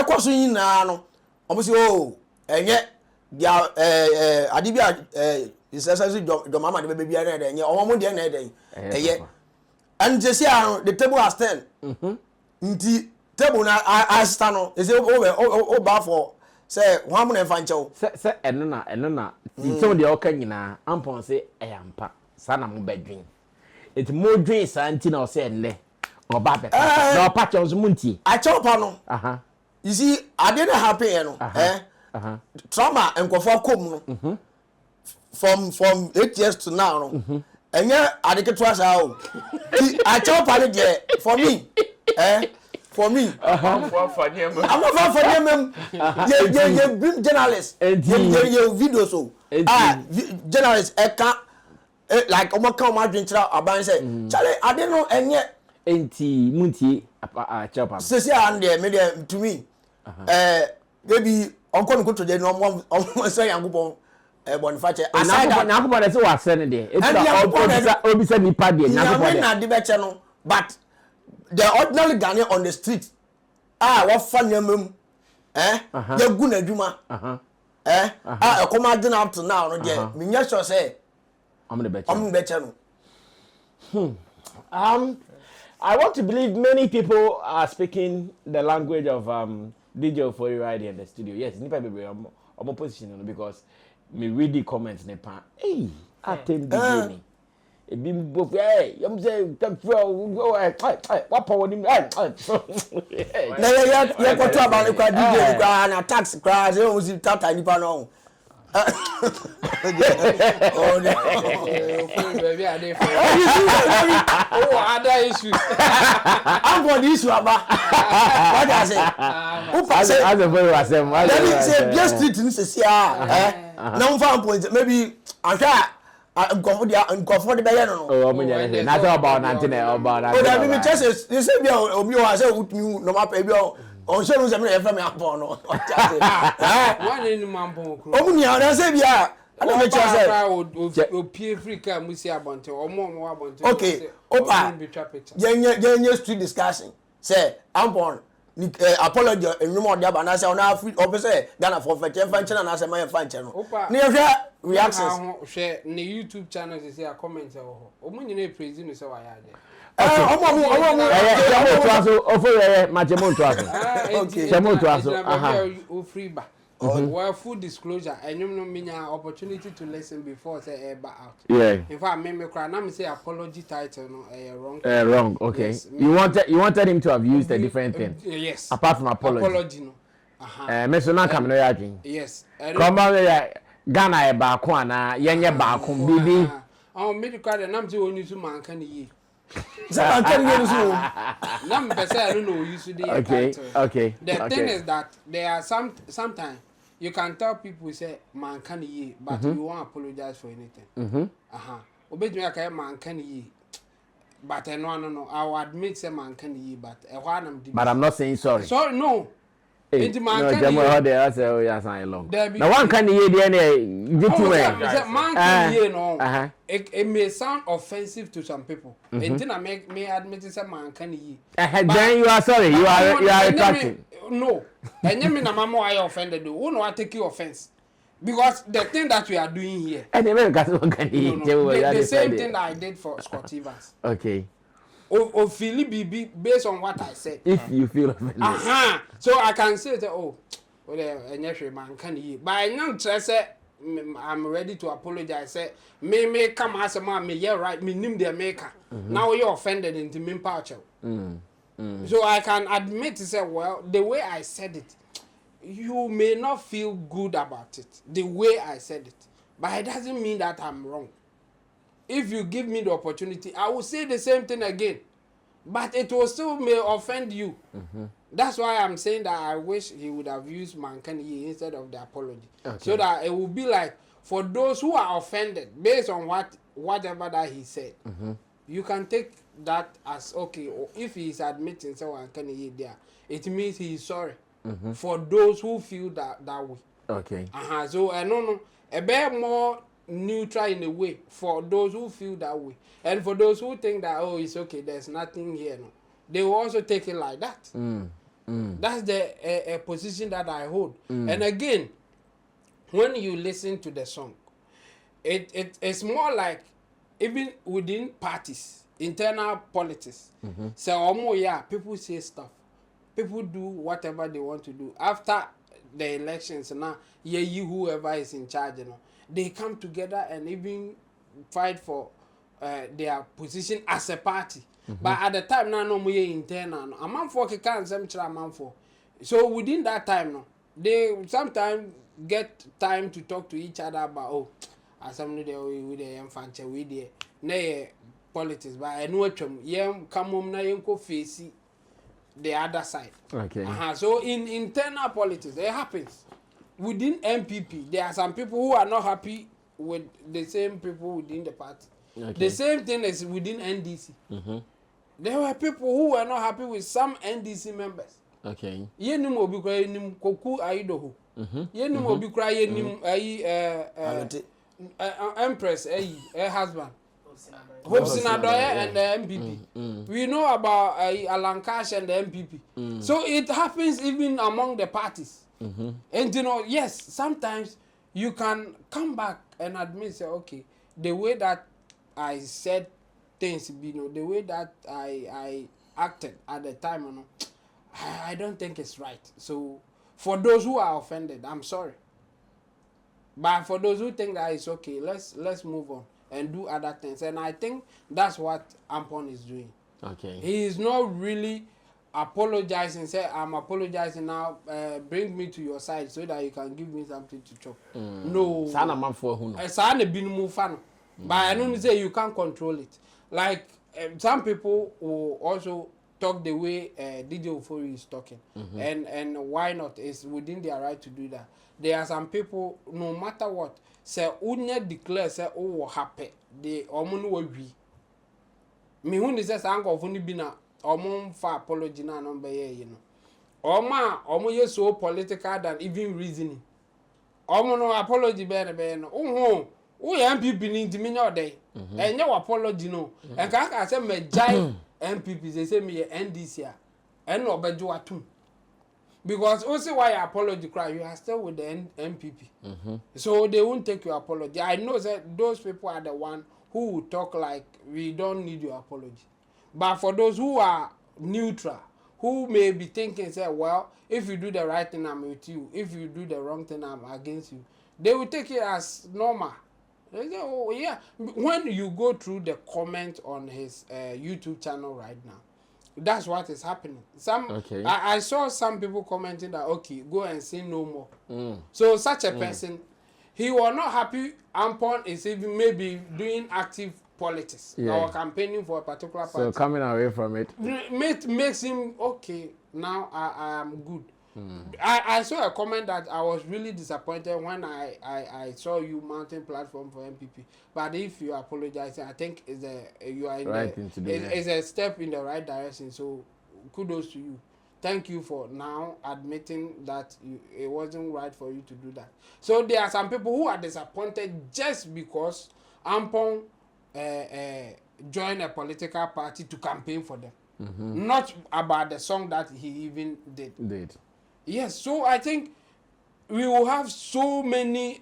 Question na no. Almost and yet, Adibia, is essentially the mama the baby and and just the table has 10. The table now I stand on is over bar for say 1 and fancho. Say and no. So the okanyina Ampong say ayampa sana mo bedwin. It's more drinks anti na say nle. Oba be. No patch on munti. I chop no. You see I didn't happy trauma and go for come from 8 years to now and yeah adike to us how I chop on there for me for me I'm not for them yeah journalists you video so journalists like come my drink about say Charlie I didn't know and yet enti munti chop am say and there media to me maybe uncle go to the no say yankopon Boniface aside that Nyankopon dey say wa send dey it's obi say nipa dey Nyankopon na dey be che no but the ordinary Ghanaian on the street what fa nyamam they gu na adwuma e come agin up to now no dey me nya sure say am dey be che no I want to believe many people are speaking the language of DJ for you right in the studio. Yes, nipa be I'm position because me read the comments nepa. Hey, attend DJ ni. E bi mbo hey, you say go what power ni na ya ko to about kwa DJ kwa na tax kwa say o si tata nipa no. Oh no. Baby I dey for. Oh, other issues. I'm for the issue about. What I say? Who pass it? As a very asem. Let me say just street in say now for point maybe I go for the better no. Oh, me nyane. Na talk about nothing about that. Oh, that me just you say be obi o say with me no ma pe bi on show me e from Ampong no. One in Ampong. Omu ni ana say bia. I don't make sure say o pie Africa musi abonte omo abonte. Okay. Opa. Yenye street discussion. Say Ampong apology enwuma odi aba na say ona free obese Ghana for fetch fan na say my fan channel. Ni hwe reactions. Hwe ne YouTube channel say a comment ho. Omu nyina praise no say wa ya je. Well, full disclosure, and you know me opportunity to listen before say out. Yeah. In fact, me cry. Now me say apology title no wrong. Wrong. Okay. Yes, you wanted him to have used a different thing. Yes. Apart from apology. Apology no. Me so na come no ya dream. Yes. Come on, Ghana e ba ko ana yenye ba ko bibi. Me cry. Now me say only to man can ye. Okay. The thing is that there are sometimes you can tell people say man can ye, but you won't apologize for anything. Obey man can ye, but no. I will admit say man can ye, but I'm not saying sorry. Sorry, no. Enti man no, kan Jamo ye. how they are say oh yeah sign long. There be- Now one can hear the any get Oh, way. man can ye no. Uh-huh. It may sound offensive to some people. Enti na make me admit say man kan ye. Then you are sorry. You are retracting. No. Enye me na mama why offended do. Who no I take you offense. Because the thing that we are doing here. And the Americans can hear. The same thing that I did for Scott Evans. Okay. Or Philip BB based on what I said. If you feel offended. So I can say that well man can ye. But I know say I'm ready to apologize. Say me come as a man me yeah right me name the maker. Now you're offended into me pouch. So I can admit to say well the way I said it you may not feel good about it the way I said it, but it doesn't mean that I'm wrong. If you give me the opportunity, I will say the same thing again, but it will still may offend you. That's why I'm saying that I wish he would have used Mankani instead of the apology, so that it will be like for those who are offended based on whatever that he said, you can take that as okay. Or if he is admitting someone Mankani there, it means he is sorry. For those who feel that way. Okay. So I no, a bit more neutral in a way for those who feel that way, and for those who think that oh it's okay, there's nothing here. No, they will also take it like that. That's the a position that I hold. And again, when you listen to the song, it's more like even within parties, internal politics. So yeah, people say stuff. People do whatever they want to do. After the elections, now, whoever is in charge, they come together and even fight for their position as a party. But at the time, now, no more internal. A man for can't a man for. So within that time, no, they sometimes get time to talk to each other about, oh, as somebody there with the infantry, with the politics. But I know come home now, you go face the other side. Okay. So in internal politics, it happens. Within MPP, there are some people who are not happy with the same people within the party. Okay. The same thing is within NDC. There were people who were not happy with some NDC members. Okay. Yenim obi kura yenim koku aidoho. Yenim obi kura yenim Empress husband. Hope Sinadoye and the MPP. We know about Alan Cash and the MPP. So it happens even among the parties. And you know, yes, sometimes you can come back and admit, say, okay, the way that I said things, you know, the way that I acted at the time, you know, I don't think it's right. So for those who are offended, I'm sorry. But for those who think that it's okay, let's move on and do other things. And I think that's what Ampong is doing. Okay. He is not really apologizing, say, I'm apologizing now, bring me to your side so that you can give me something to chop. No. Sana man for who no. Sana bin mufano. But I don't say you can't control it. Like some people will also talk the way DJ Ofori is talking. And why not? It's within their right to do that. There are some people, no matter what, say unye declare say oh happy. They omunu we. Me who says uncle of only bina omon for apology na number you know. Omo ye so political than even reasoning. Omo no apology be no. Oh MPP ni ntimi nya odai. Enye apology no. And ka say me jai MPP they say me NDC a. En no obejo atum. Because also why apology cry, you are still with the MPP. So they won't take your apology. I know that those people are the one who will talk like we don't need your apology. But for those who are neutral, who may be thinking, say, well, if you do the right thing, I'm with you. If you do the wrong thing, I'm against you. They will take it as normal. They say, oh yeah. When you go through the comment on his YouTube channel right now, that's what is happening. I saw some people commenting that okay, go and say no more. So such a person, he was not happy. Ampong is even maybe doing active politics or campaigning for a particular party. So coming away from it makes him okay. Now I am good. I saw a comment that I was really disappointed when I saw you mounting platform for MPP. But if you apologize, I think you are in it's a step in the right direction. So kudos to you. thank you for now admitting that it wasn't right for you to do that. So there are some people who are disappointed just because Ampong joined a political party to campaign for them. Not about the song that he even did. Yes, so I think we will have so many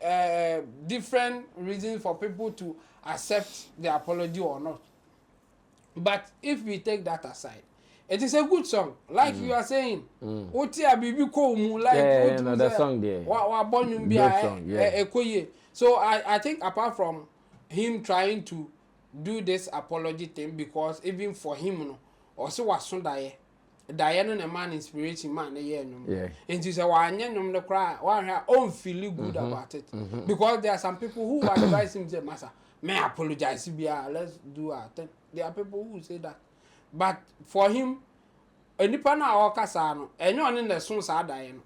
different reasons for people to accept the apology or not. But if we take that aside, it is a good song, like you are saying. Oti abibi ko mu like the song there. So I think apart from him trying to do this apology thing, because even for him, no, also was so Diana no man inspiration man and you say why no cry why own feel good about it, because there are some people who advise him say massa may apologize let's do our thing. There are people who say that, but for him enipa na awakasa no enyo ne the son sa Diana,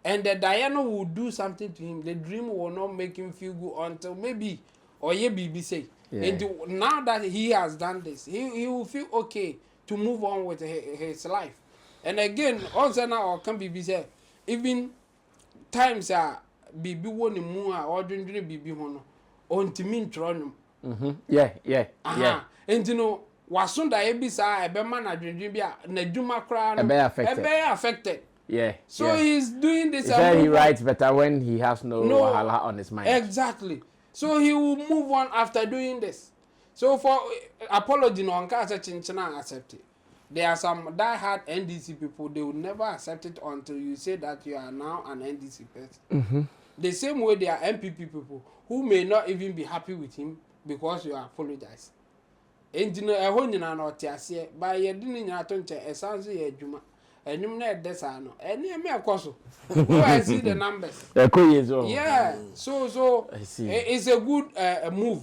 and the Diana will do something to him. The dream will not make him feel good until maybe or ye BB say. And now that he has done this, he will feel okay to move on with his life. And again, also now or can be say even times are BB won the moon or doing BB hono on to mean tron. Yeah. And you know, wasunda ebisa ebe man adwendwen bia na dwuma kra no ebe affected. Yeah. So he's doing this. He said he writes better when he has no wahala on his mind. Exactly. So he will move on after doing this. So for apology, no one can accept it. There are some die-hard NDC people, they will never accept it until you say that you are now an NDC person. The same way there are MPP people who may not even be happy with him because you apologize. And you know, a whole not tiase, by your dinner, a sounds a juma, and you know, desano, and you may of course. I see the numbers. Yeah, so it's a good move.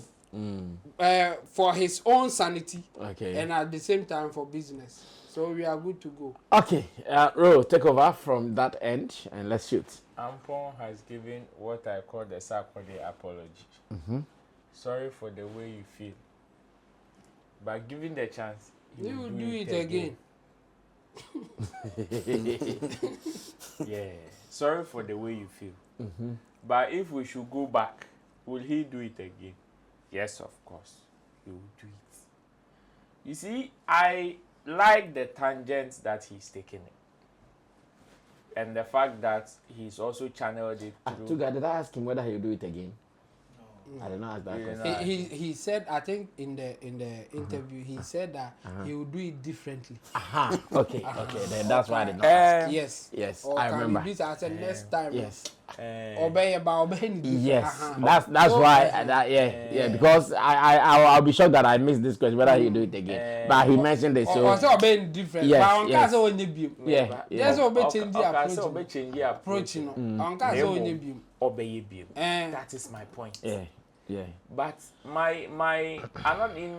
For his own sanity, and at the same time for business. So we are good to go. Okay, Ro, take over from that end and let's shoot. Ampong has given what I call the Saturday apology. Sorry for the way you feel, but given the chance, he will do it again. Yeah, sorry for the way you feel, but if we should go back, will he do it again? Yes, of course, he will do it. You see, I like the tangents that he's taking it, and the fact that he's also channeled it through. Did I ask him whether he'll do it again? No. I did not ask that question. He said, I think in the interview, he said that he will do it differently. Okay, then that's why I did not ask. Yes, or I remember. I said next time. Yes. Obey. Yes, that's why. Because I'll be sure that I missed this question whether he do it again. But he mentioned it, so also obey different. Yes. Yes. Yes. Obey change the approach. Obey. That is my point. Yeah. But my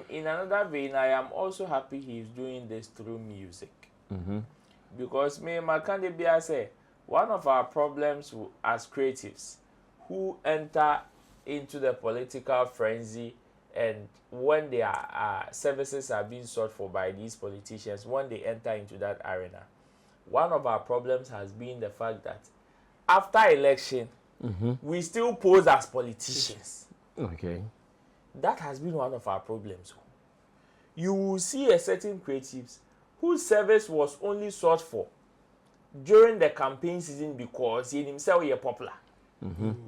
in another vein, I am also happy he's doing this through music. Because me Makande Bia say one of our problems as creatives who enter into the political frenzy, and when their services are being sought for by these politicians, when they enter into that arena, one of our problems has been the fact that after election, we still pose as politicians. Okay. That has been one of our problems. You will see a certain creatives whose service was only sought for during the campaign season because he himself is popular.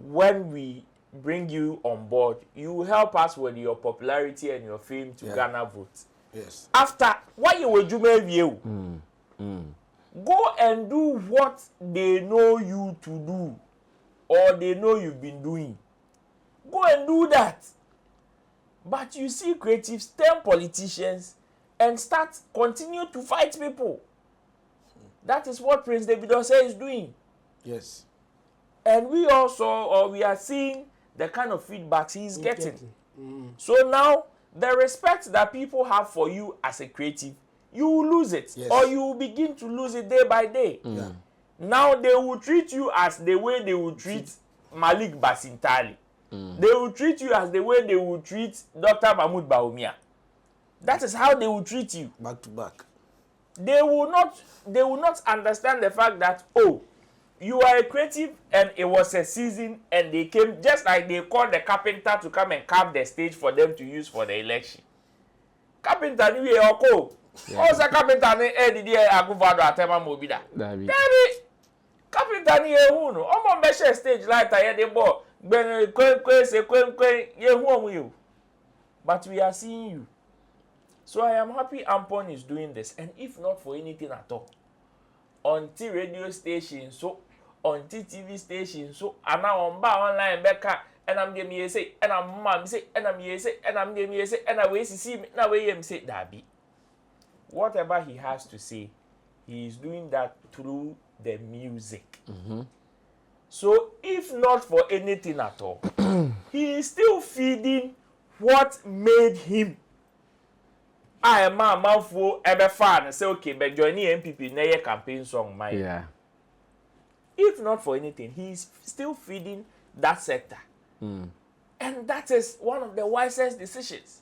When we bring you on board, you help us with your popularity and your fame to garner votes. Yes. After, what you will do, go and do what they know you to do, or they know you've been doing. Go and do that. But you see creatives turn politicians and continue to fight people. That is what Prince David Osei is doing. Yes. And we are seeing the kind of feedbacks he's getting. So now, the respect that people have for you as a creative, you will lose it. Yes. Or you will begin to lose it day by day. Now, they will treat you as the way they will treat Malik Basintali. They will treat you as the way they will treat Dr. Mahmoud Baumia. That is how they will treat you. Back to back. they will not understand the fact that, oh, you are a creative and it was a season and they came just like they called the carpenter to come and carve the stage for them to use for the election. Carpenter ni we oko. Also carpenter ni did aguvado atema mobida. Dabi. Carpenter ni ehu no. Omo be share stage light aye dey bo. Gben kwen yehu omu you. But we are seeing you. So I am happy Ampong is doing this, and if not for anything at all, until radio stations, so until TV stations, so and now on bar online back, and I'm getting me say, and I'm mom say, and I'm ye say, and I'm getting me say, and I wait to see me now way him say that be. Whatever he has to say, he is doing that through the music. So if not for anything at all, he is still feeding what made him. I am a man for ever fan and say, okay, but join the MPP na your campaign song, my. Yeah. If not for anything, he's still feeding that sector. And that is one of the wisest decisions.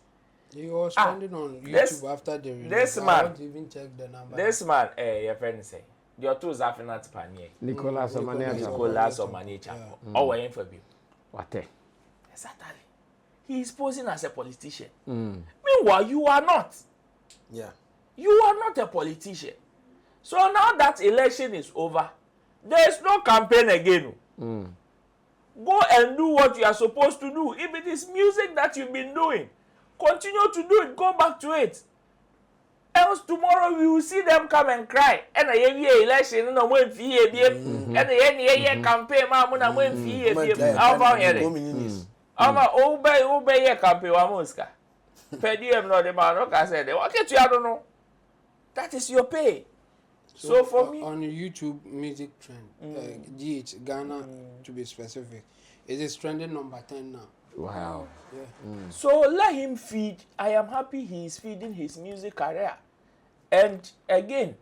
You were spending on YouTube after the release. This man, I won't even check the number. This man, your friend say, your two is having that panye. Nicolas Omani Chapo. Oh, we're in for you. What? Exactly. He is posing as a politician. Meanwhile, you are not. Yeah. You are not a politician. So now that election is over, there is no campaign again. Go and do what you are supposed to do. If it is music that you've been doing, continue to do it. Go back to it. Else tomorrow we will see them come and cry. And a year election, and a one fee, and a year campaign, mamma, one fee, obey your campaign, Wamuska. Pedium not the man, I said, okay, I don't know. That is your pay. So for me, on YouTube music trend, GH Ghana to be specific, it is trending number 10 now. Wow. Yeah. So let him feed. I am happy he is feeding his music career. And again,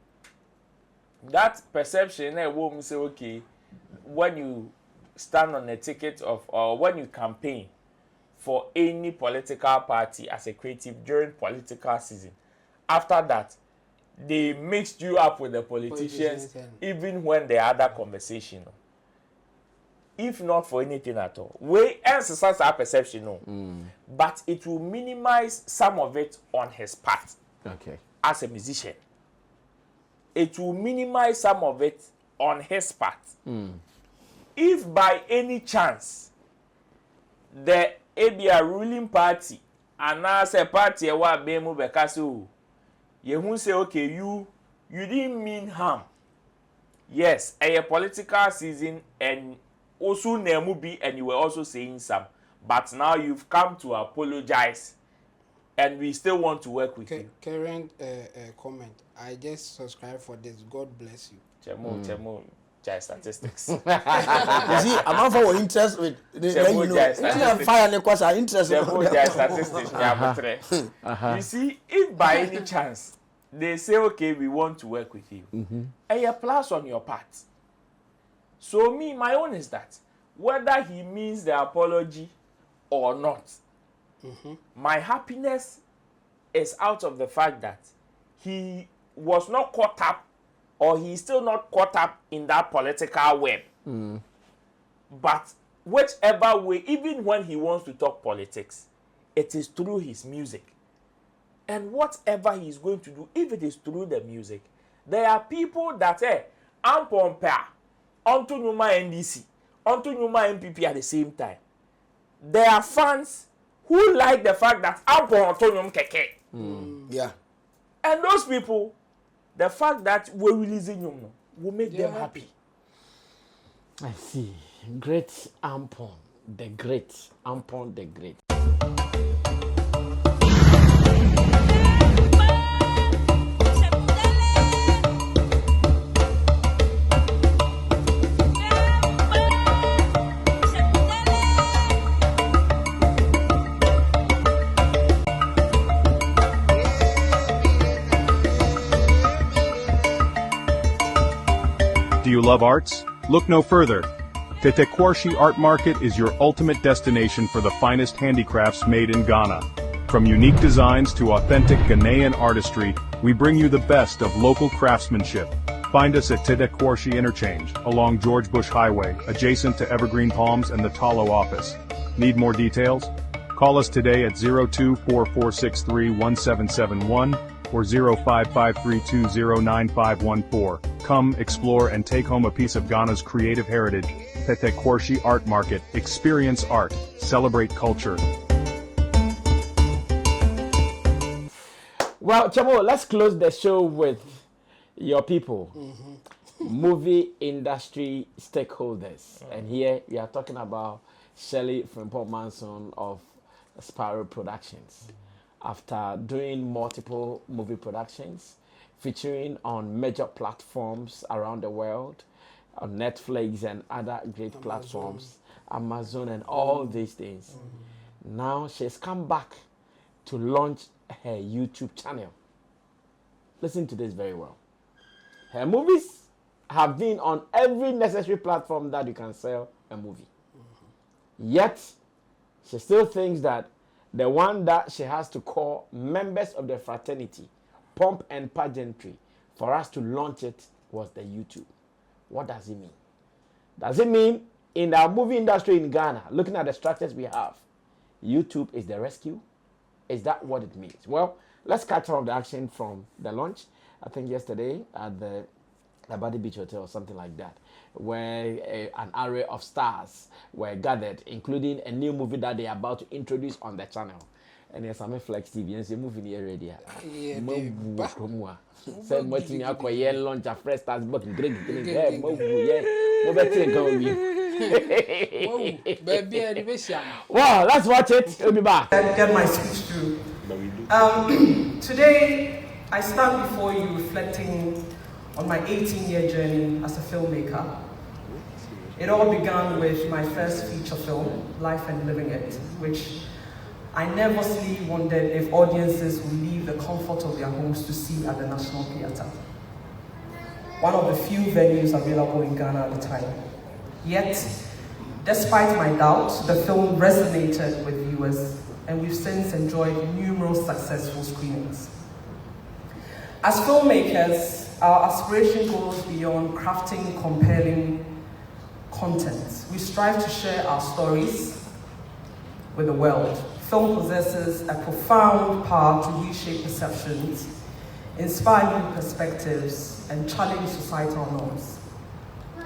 that perception, a woman say, okay, when you stand on a ticket of, or when you campaign for any political party as a creative during political season, after that, they mixed you up with the politicians, even when they had that conversation. If not for anything at all, we exercise our perception, but it will minimize some of it on his part. Okay. As a musician, it will minimize some of it on his part. If by any chance the ABA ruling party and as a party wa be mu bekaso, you who say okay, you didn't mean harm. Yes, a political season and also Nemubi, and you were also saying some, but now you've come to apologize, and we still want to work with you. Current comment. I just subscribe for this. God bless you. Chemo, Jai statistics. You see, I'm for interest with the fire and cause interest. You see, if by any chance they say okay, we want to work with you, a plus on your part. So me, my own is that whether he means the apology or not, my happiness is out of the fact that he was not caught up, or he's still not caught up in that political web. But whichever way, even when he wants to talk politics, it is through his music. And whatever he's going to do, if it is through the music, there are people that Ampong onto Numa NDC, onto Numa MPP at the same time. There are fans who like the fact that Ampong Antonium Keke. Yeah. And those people, the fact that we're releasing him will make them happy. I see. Great Ampong, the great. Ampong, the great. Do you love arts? Look no further. Tetekwarshi Art Market is your ultimate destination for the finest handicrafts made in Ghana. From unique designs to authentic Ghanaian artistry, We bring you the best of local craftsmanship. Find us at Tidekwarshi Interchange, along George Bush Highway, adjacent to Evergreen Palms and the Talo office. Need more details? Call us today at 0244631771 or 0553209514. Come, explore, and take home a piece of Ghana's creative heritage. Tidekwarshi Art Market. Experience art. Celebrate culture. Well, Chamo, let's close the show with your people, movie industry stakeholders. And here we are talking about Shirley Frimpong Manson of Sparrow Productions. After doing multiple movie productions, featuring on major platforms around the world, on Netflix and other great platforms, Amazon and all these things. Now she's come back to launch her YouTube channel. Listen to this very well. Her movies have been on every necessary platform that you can sell a movie. Yet, she still thinks that the one that she has to call members of the fraternity, pomp and pageantry, for us to launch it was the YouTube. What does it mean? Does it mean in our movie industry in Ghana, looking at the structures we have, YouTube is the rescue? Is that what it means? Well, let's catch some of the action from the launch. I think yesterday at the Abadi Beach Hotel or something like that, where an array of stars were gathered, including a new movie that they are about to introduce on the channel. And yes, I'm a Flex TV and the movie already. Said what in your launch a fresh stars, but great. Well, let's watch it. We'll be back. Get my speech through. Today, I stand before you reflecting on my 18-year journey as a filmmaker. It all began with my first feature film, Life and Living It, which I nervously wondered if audiences would leave the comfort of their homes to see at the National Theatre, one of the few venues available in Ghana at the time. Yet, despite my doubts, the film resonated with viewers, and we've since enjoyed numerous successful screenings. As filmmakers, our aspiration goes beyond crafting compelling content. We strive to share our stories with the world. Film possesses a profound power to reshape perceptions, inspire new perspectives, and challenge societal norms.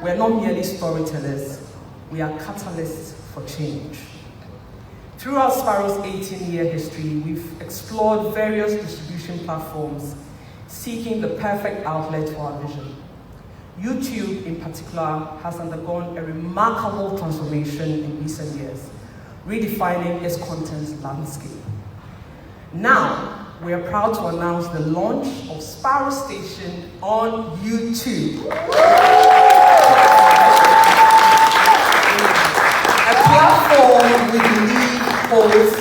We're not merely storytellers, we are catalysts for change. Throughout Sparrow's 18-year history, we've explored various distribution platforms, seeking the perfect outlet for our vision. YouTube, in particular, has undergone a remarkable transformation in recent years, redefining its content landscape. Now, we are proud to announce the launch of Sparrow Station on YouTube. A platform we believe holds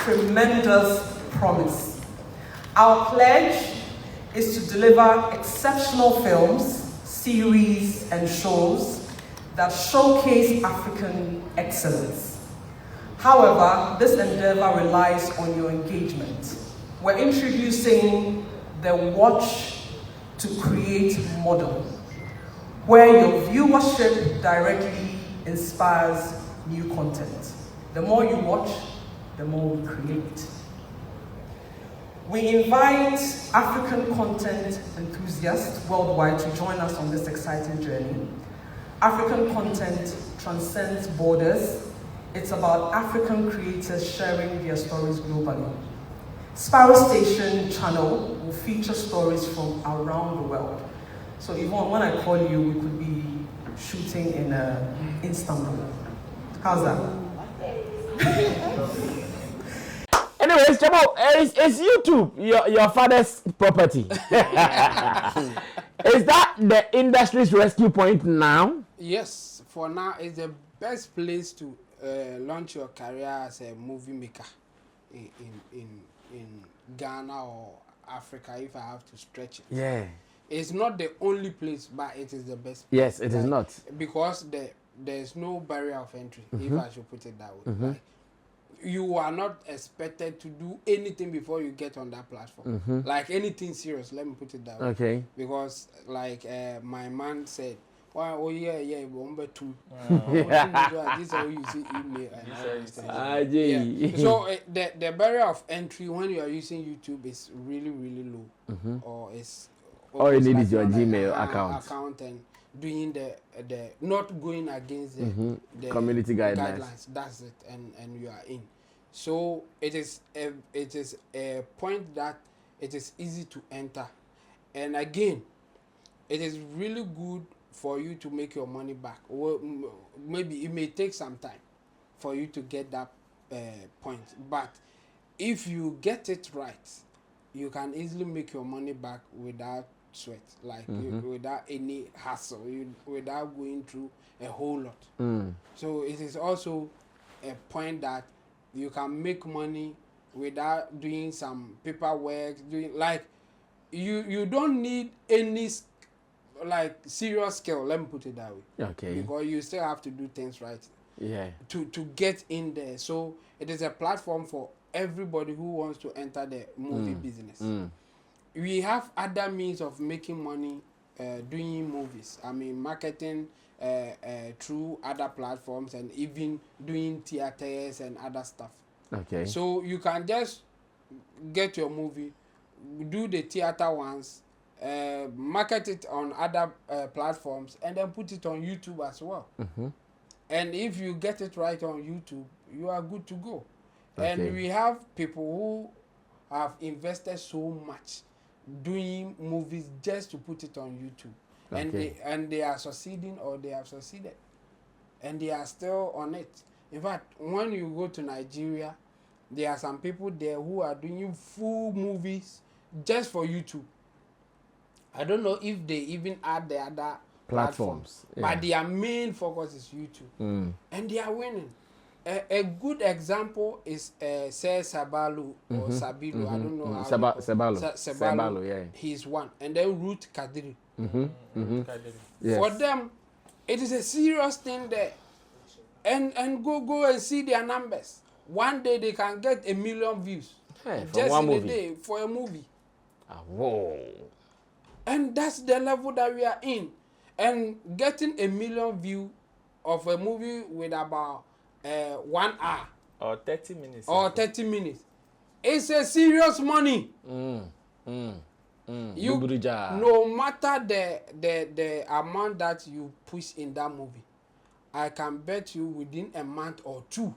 tremendous promise. Our pledge is to deliver exceptional films, series, and shows that showcase African excellence. However, this endeavor relies on your engagement. We're introducing the Watch to Create model, where your viewership directly inspires new content. The more you watch, the more we create. We invite African content enthusiasts worldwide to join us on this exciting journey. African content transcends borders. It's about African creators sharing their stories globally. Sparrow Station channel will feature stories from around the world. So Yvonne, when I call you, we could be shooting in Istanbul. How's that? Anyways, Chamo, is YouTube your father's property? Is that the industry's rescue point now? Yes, for now, it's the best place to launch your career as a movie maker in Ghana or Africa, if I have to stretch it. Yeah. It's not the only place, but it is the best place. Yes, it is not. Because there's no barrier of entry, if I should put it that way. Like, you are not expected to do anything before you get on that platform. Like anything serious, let me put it that way. Okay. Because like my man said, oh yeah, number two. This is how you see email and all these things. Yeah. So the barrier of entry when you are using YouTube is really low, or it's all you need like is your like Gmail account and doing the not going against the community guidelines. That's it, and you are in. So it is a point that it is easy to enter, and again, it is really good for you to make your money back. Or maybe it may take some time for you to get that point, but if you get it right, you can easily make your money back without sweat, like without any hassle, without going through a whole lot. So it is also a point that you can make money without doing some paperwork, doing like you don't need any like serious skill, let me put it that way. Okay. Because you still have to do things right. Yeah. To get in there. So it is a platform for everybody who wants to enter the movie business. We have other means of making money doing movies. I mean, marketing through other platforms and even doing theaters and other stuff. Okay. So you can just get your movie, do the theater ones, market it on other platforms, and then put it on YouTube as well. And if you get it right on YouTube, you are good to go. Okay. And we have people who have invested so much doing movies just to put it on YouTube. Okay. And they are succeeding, or they have succeeded, and they are still on it. In fact, when you go to Nigeria, there are some people there who are doing full movies just for YouTube. I don't know if they even add the other platforms, but their main focus is YouTube, and they are winning. A good example is Sabalu or Sabilu. I don't know how Sabalu, yeah. He's one, and then Ruth Kadiri. Yes. For them, it is a serious thing there, and go and see their numbers. One day they can get 1 million views just one in movie. a day for a movie. Whoa. And that's the level that we are in. And getting 1 million view of a movie with about 1 hour or 30 minutes. Or 30 minutes. It's a serious money. You, no matter the amount that you push in that movie, I can bet you within a month or two,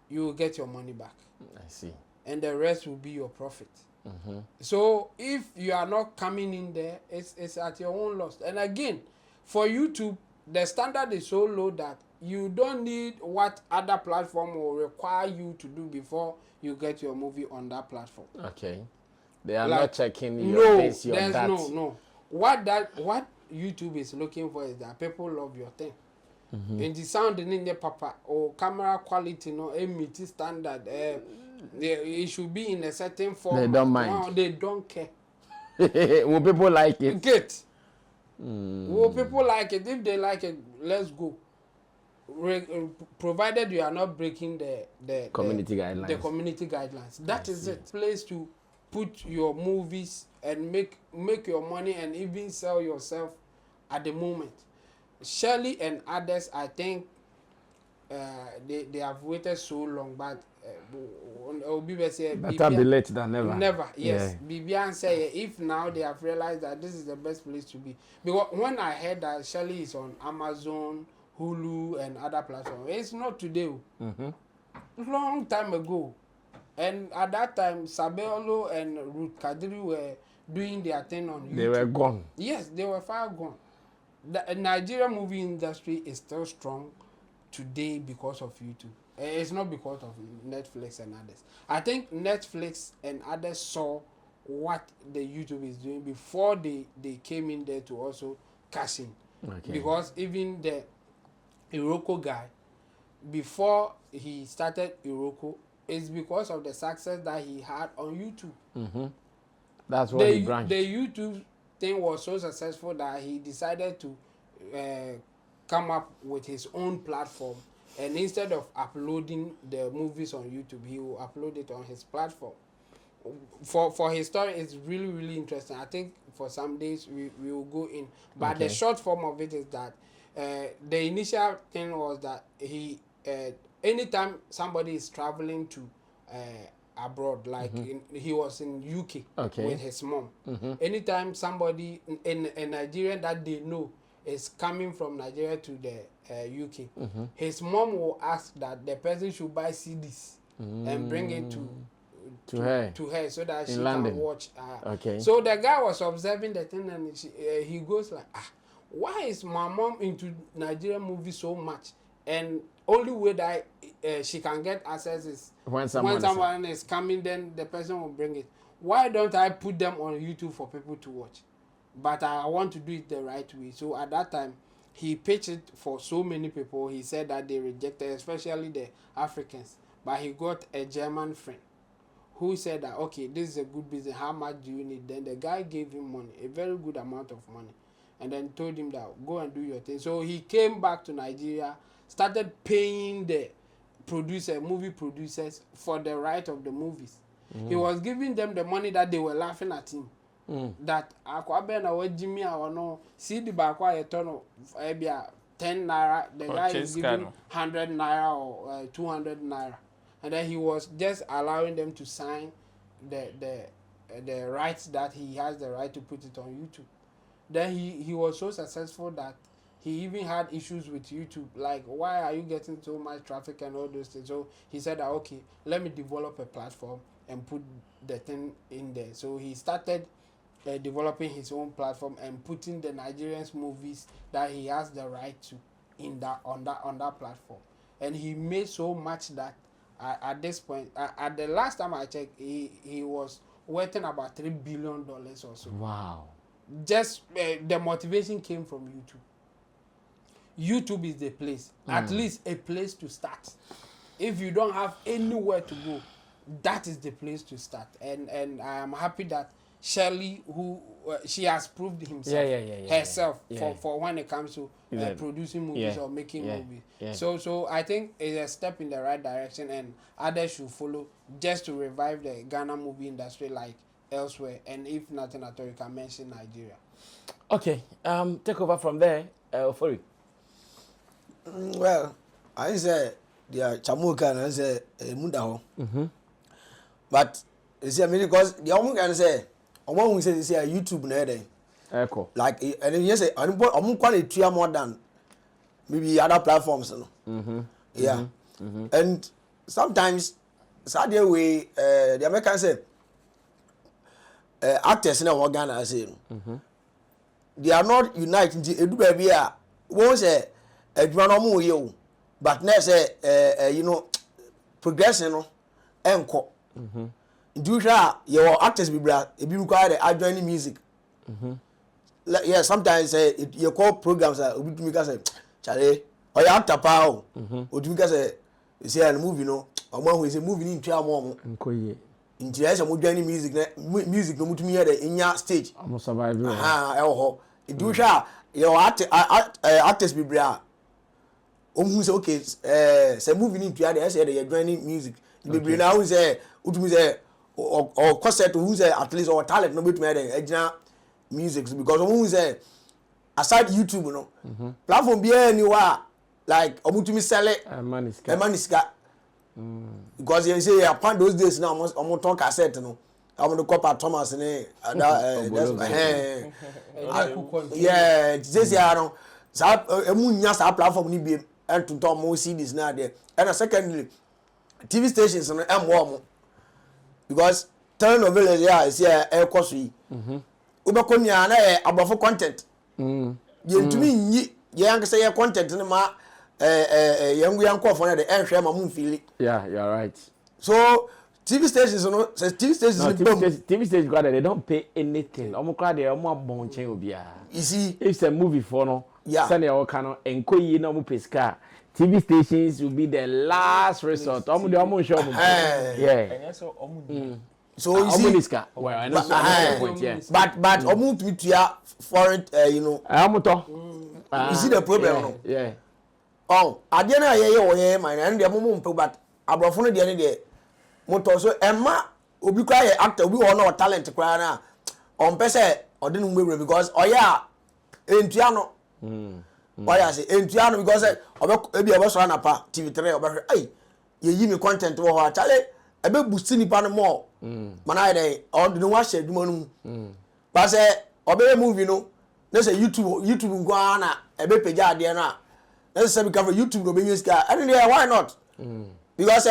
you will get your money back. I see. And the rest will be your profit. So if you are not coming in there, it's at your own loss. And again, for YouTube, the standard is so low that you don't need what other platform will require you to do before you get your movie on that platform. Okay. They are not checking your base, your that. No. What YouTube is looking for is that people love your thing. And the sound in the papa or camera quality, no, meet standard. It should be in a certain form. They don't mind. No, they don't care. Will people like it? Get. Will people like it? If they like it, let's go. Provided you are not breaking the community guidelines. The community guidelines. That is it. Place to put your movies and make your money and even sell yourself at the moment. Shirley and others, I think they have waited so long, but better be late than never. Never, yes. Bibian say if now they have realized that this is the best place to be. Because when I heard that Shirley is on Amazon, Hulu, and other platforms, it's not today. Long time ago. And at that time, Sabelo and Ruth Kadiri were doing their thing on YouTube. They were gone. Yes, they were far gone. The Nigerian movie industry is still strong today because of YouTube. It's not because of Netflix and others. I think Netflix and others saw what the YouTube is doing before they came in there to also cash in. Okay. Because even the Iroko guy, before he started Iroko, it's because of the success that he had on YouTube. That's what he branched. The YouTube thing was so successful that he decided to come up with his own platform and instead of uploading the movies on YouTube, he will upload it on his platform. For his story, it's really, really interesting. I think for some days we will go in, but the short form of it is that the initial thing was that he anytime somebody is traveling to abroad, like he was in UK with his mom. Anytime somebody in Nigeria that they know is coming from Nigeria to the UK, his mom will ask that the person should buy CDs and bring it to her so that she can watch. So the guy was observing the thing and he goes like, why is my mom into Nigerian movies so much? And only way that she can get access is when someone is coming, then the person will bring it. Why don't I put them on YouTube for people to watch? But I want to do it the right way. So at that time, he pitched it for so many people. He said that they rejected, especially the Africans. But he got a German friend who said that, okay, this is a good business. How much do you need? Then the guy gave him money, a very good amount of money, and then told him that go and do your thing. So he came back to Nigeria, started paying the movie producers for the right of the movies. He was giving them the money that they were laughing at him. That akwabe na we Jimmy or no see the bakwa etono 10 naira, the guy is giving 100 naira or 200 naira, and then he was just allowing them to sign the rights that he has the right to put it on YouTube. Then he was so successful that he even had issues with YouTube, like why are you getting so much traffic and all those things. So he said that, okay, let me develop a platform and put the thing in there. So he started developing his own platform and putting the Nigerians movies that he has the right to in that on that platform. And he made so much that at this point, at the last time I checked, he was worth about $3 billion or so. Wow. Just the motivation came from YouTube. YouTube is the place, at least a place to start. If you don't have anywhere to go, that is the place to start. And I am happy that Shirley, who she has proved herself for when it comes to producing movies or making movies. So I think it's a step in the right direction, and others should follow just to revive the Ghana movie industry like elsewhere. And if nothing at all, you can mention Nigeria. Okay, take over from there, Ofori. Well, I say they are Chamuka and I say Mundaho. But you see, I mean, because the Omu can say, Omu will say YouTube na day. Echo. Like, and then you say, Omu quality more than maybe other platforms. Yeah. And sometimes, sadly, way the Americans say, actors in our Ghana say, they are not united. They do baby. Won't say. But now say you know progression no enko do your actors be require the adjoining music. Yeah, sometimes you call programs obi to me say chale or your actor pa o obi to me say say a movie no omo who say movie ni ntwa mo enko ye ntia say mo joining music no mutumi hear the inya stage am survive do your actors be who say okay say moving into the say they joining music the be now say utumi say or concert who say at least or talent no betumi the music because who say aside YouTube no platform be anywhere like omutumi sell maniska because you say upon those days now almost talk cassette no I'm going to copy Thomas and yeah this year no sa emunya sa platform ni be and to talk more CDs now there. And secondly, TV stations and M1 because telenovelas is here air cost we. Ubakonya na above content. You to me young say content in ma young for the end share my feel. Yeah, you're right. So TV stations no say TV stations got they don't pay anything. Omo they omo bonche obia. You see it's a movie for no. Yeah. Sunday or cano enkoyi na mu pesca. TV stations will be the last resort. Omo de omo show. Yeah. So you see well, I know point, yeah. But omo to foreign you know. Omo to. You see the problem no? Yeah. Oh, adeɛ na yɛyɛ wɔ yɛn man na deɛ mo mpe but abrɔfo no deɛ ne deɛ moto so ɛma obi kra yɛ actor obi wɔ no talent kra na ɔmpɛ sɛ ɔde no mbɛwura because ɔyɛ a entua no ɔyɛ ase entua no because ɔbɛ ebi ɔbɛsɔ na pa TV3 ɔbɛhwɛ ai yɛyi me content wɔ hɔ achale ebe boost nipa no more mana yɛ dɛ ɔde no wahyɛ adwuma no mu ba sɛ ɔbɛyɛ movie no na sɛ YouTube nkwa na ebe pagya adeɛ no a let's say because YouTube no be use car and why not because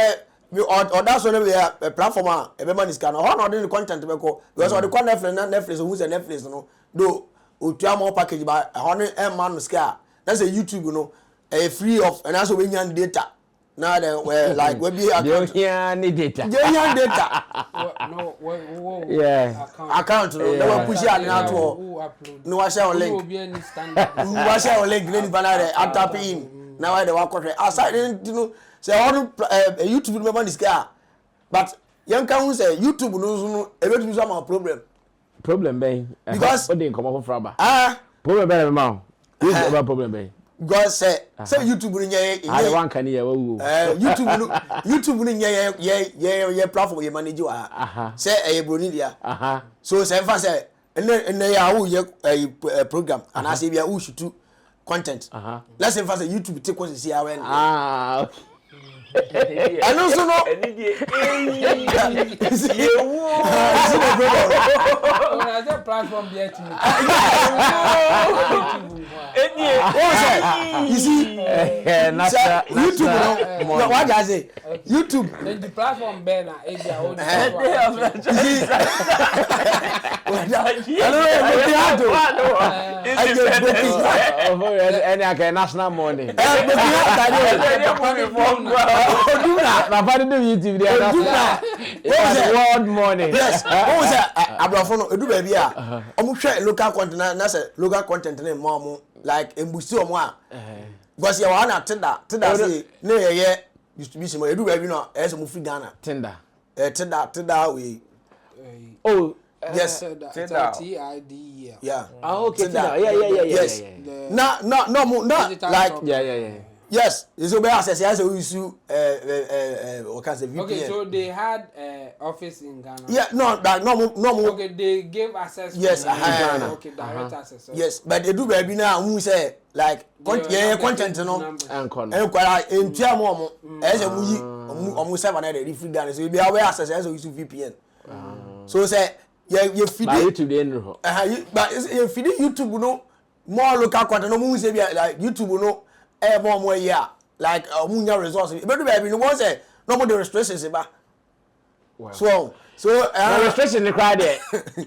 or that's one a platform e be man is car no how the content be ko because or the Netflix who say Netflix no do otua more package by honey man no scar that's a YouTube no a free of and also we nyan data now the like we be account data yeah account no they push it now to no wa share link wa share link ni banana tap in now they wa correct aside you know say on YouTube member this guy but young can say YouTube no e be to some problem ben because what dey come up from problem ben ma who problem ben God say YouTube no nyɛ I want can hear YouTube no nyɛ platform you manage wa say e broni dia so say fa say ene ya wo ye program and as bia wo shoot content let's say fa say YouTube take what see awen and also no platform there to you see YouTube no what I say YouTube the platform better if you own any national money na party do YouTube there world money yes what was that abrafo no edu ba bia omo hwe local content na say local content na mo like embusi omo a because you want tenda say na ye distribution mo edu ba bi no e say mo free Ghana tenda we oh yes tenda TID yeah okay tenda yeah yes no like yeah yes, it's over access. Yes, we use what can say VPN. Okay, so they had office in Ghana. Yeah, no. Okay, they gave access. Yes, Ghana. Okay, direct access. So. Yes, but they do baby now. Who say like content no? And quite in Tiamo. As a we almost 700 free Ghana. So you be aware access as we use VPN. So say you feed it to the end. But you feed YouTube no more local content. No more say like YouTube no. More yeah, like munya resources. But baby, no one say no more the restrictions ba. So the restriction the crowd there.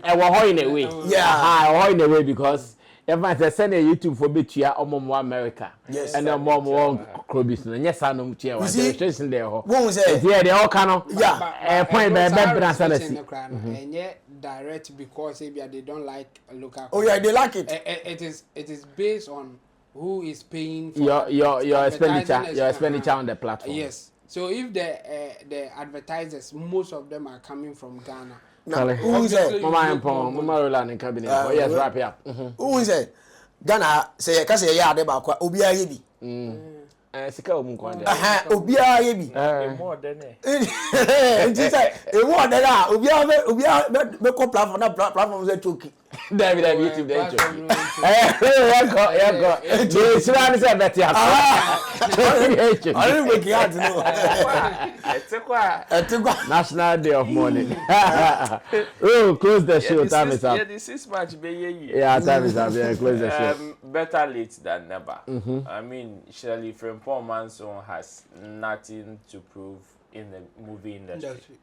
I was in a way. Yeah, I was in a way because everyone send a YouTube for betua omo America. Yes. And then more crobis no yes anom tia wa. The restriction there ho. Won't say yeah, they all can. Yeah. Point by and yet direct because they don't like local. Oh yeah, they like it. It is based on who is paying for your expenditure on the platform. Yes. So if the advertisers, most of them are coming from Ghana. Who is it? Mama Ampong, Mama Roland and cabinet. Oh yes, wrap it up. Who is it? Ghana say ka say ya de ba kwa obi aye bi. Sika omu kwande. Obi aye bi. More than Nti say e more than that obi be ko platform say choki. David YouTube there choki. Yeah. The Sudan say better. I don't make it no. National Day of Mourning. Oh, close the show. Time is up. Yeah, this is much be yeah, time is up. Yeah, close the show. Better late than never. I mean, Shirley Frimpong Manson has nothing to prove in the movie industry.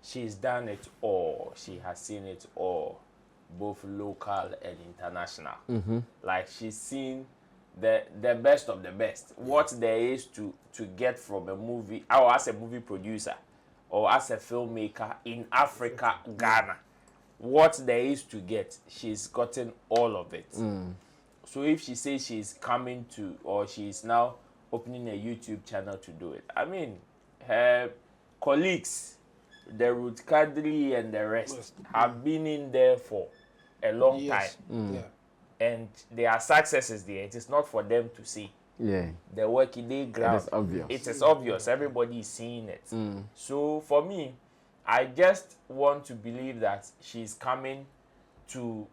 She's done it all. She has seen it all, both local and international. Like she's seen the best of the best. What there is to get from a movie, or as a movie producer, or as a filmmaker in Africa, Ghana. What there is to get, she's gotten all of it. So if she says she's coming to, or she's now opening a YouTube channel to do it, I mean, her colleagues, the Ruth Kadri and the rest, have been in there for a long time. And there are successes there. It is not for them to see. the working day ground. It is obvious. It is obvious. Everybody is seeing it. So for me, I just want to believe that she's coming to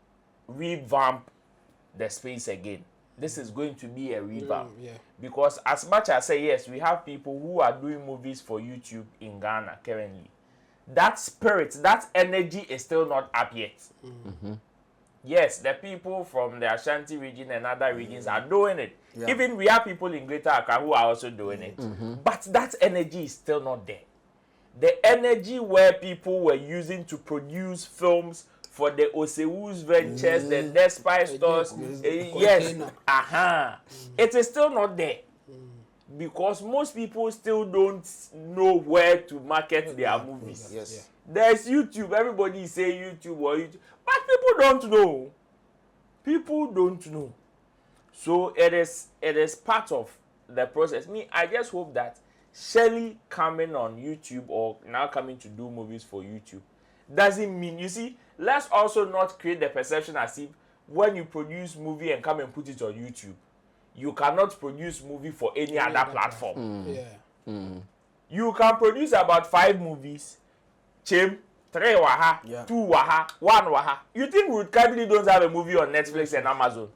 revamp the space again. This is going to be a revamp. Because as much as I say yes, we have people who are doing movies for YouTube in Ghana currently. That spirit, that energy is still not up yet. Yes, the people from the Ashanti region and other regions are doing it. Even we have people in Greater Accra who are also doing it. But that energy is still not there. The energy where people were using to produce films for the Osewu's Ventures, the Despite stores, yes, it is still not there. Because most people still don't know where to market their movies. There's YouTube, everybody say YouTube or YouTube, but people don't know. People don't know. So it is part of the process. I just hope that Shelley coming on YouTube or now coming to do movies for YouTube doesn't mean, you see, let's also not create the perception as if when you produce movie and come and put it on YouTube, you cannot produce movie for any other platform. You can produce about 5 movies, 3 waha, 2 waha, 1 waha. You think Ruth Kadri don't have a movie on Netflix and Amazon?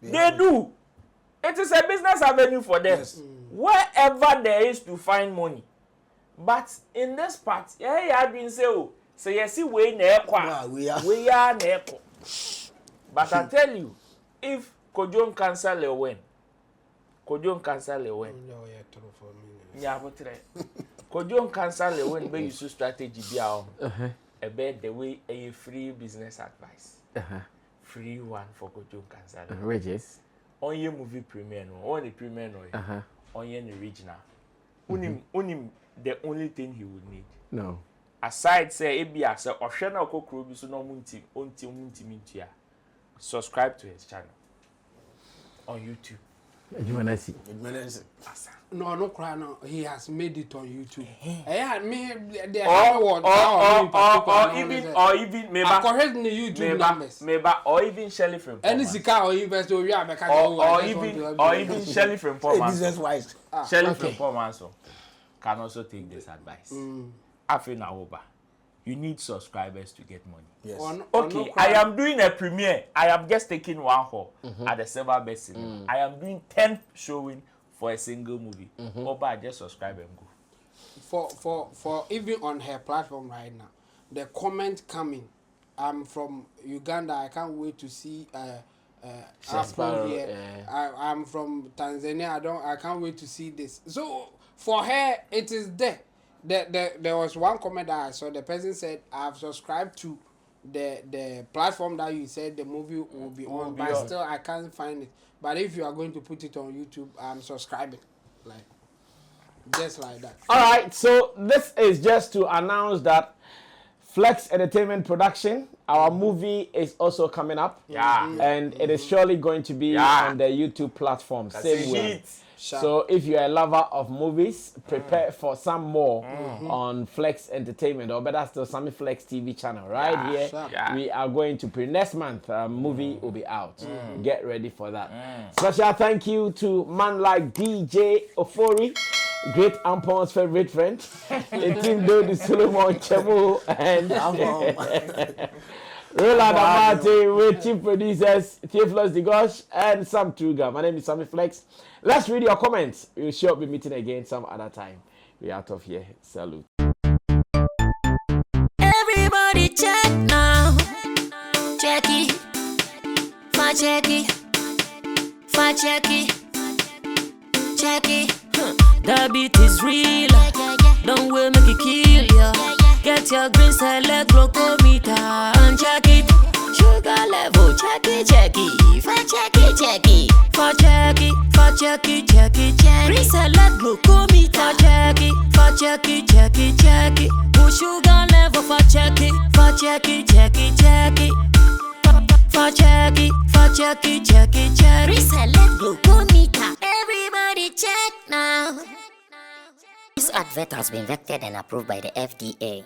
They do. It is a business avenue for them. Wherever there is to find money. But in this part, I've been saying, so you see, we are neko. But I tell you, if Kojon cancel a win. Kojon cancel a win. Kojon cancel a win, but you should strategy be out. A bed the way a free business advice. Free one for Kojon cancel. Wages. On your movie premiere, on the premiere, on your original. Unim the only thing he would need. No. Aside say ABS or Shana Kokro, so no munti, subscribe to his channel on YouTube. You wanna see? No, cry no. He has made it on YouTube. Or even maybe correct the YouTube numbers. Maybe or even Shelley from any Sika or investor we are or even Shelley from Pomas. Business wise. Shelley from Pomas can also take this advice. Afina over. You need subscribers to get money. Yes. Okay, I am doing a premiere. I am just taking one haul at the Silver Best Cinema. I am doing 10 showing for a single movie. I just subscribe and go. For even on her platform right now, the comment coming. I'm from Uganda. I can't wait to see Ampong here. I'm from Tanzania. I can't wait to see this. So for her, it is there. There was one comment that I saw. The person said, "I've subscribed to the platform that you said the movie will be on, but still I can't find it. But if you are going to put it on YouTube, I'm subscribing, like just like that." All right. So this is just to announce that Flex Entertainment Production, our movie is also coming up. And it is surely going to be on the YouTube platform. Same way. So if you're a lover of movies, prepare for some more on Flex Entertainment, or better still, Sammy Flex TV channel. Right here, we are going to next month. Movie will be out. Get ready for that. Special thank you to man like DJ Ofori, great Ampong's favorite friend, Team Dodi Solomon Chemo, and Roland Amati with chief producers Theophilus Digosh and Sam Truga. My name is Sammy Flex. Let's read your comments. We'll sure be meeting again some other time. We're out of here. Salute. Everybody check now. Check it. Fact check it. Fact check it. Check it. The beat is real. Don't wait, make it kill ya. Get your green select glucometer and check it. Sugar level, check it. Fact check it. Fact check it. Fact check it. Green select glucometer. Fact check it. Put sugar level, fact check it. Fact check it. Fact check it. Green select glucometer. Everybody check now. This advert has been vetted and approved by the FDA.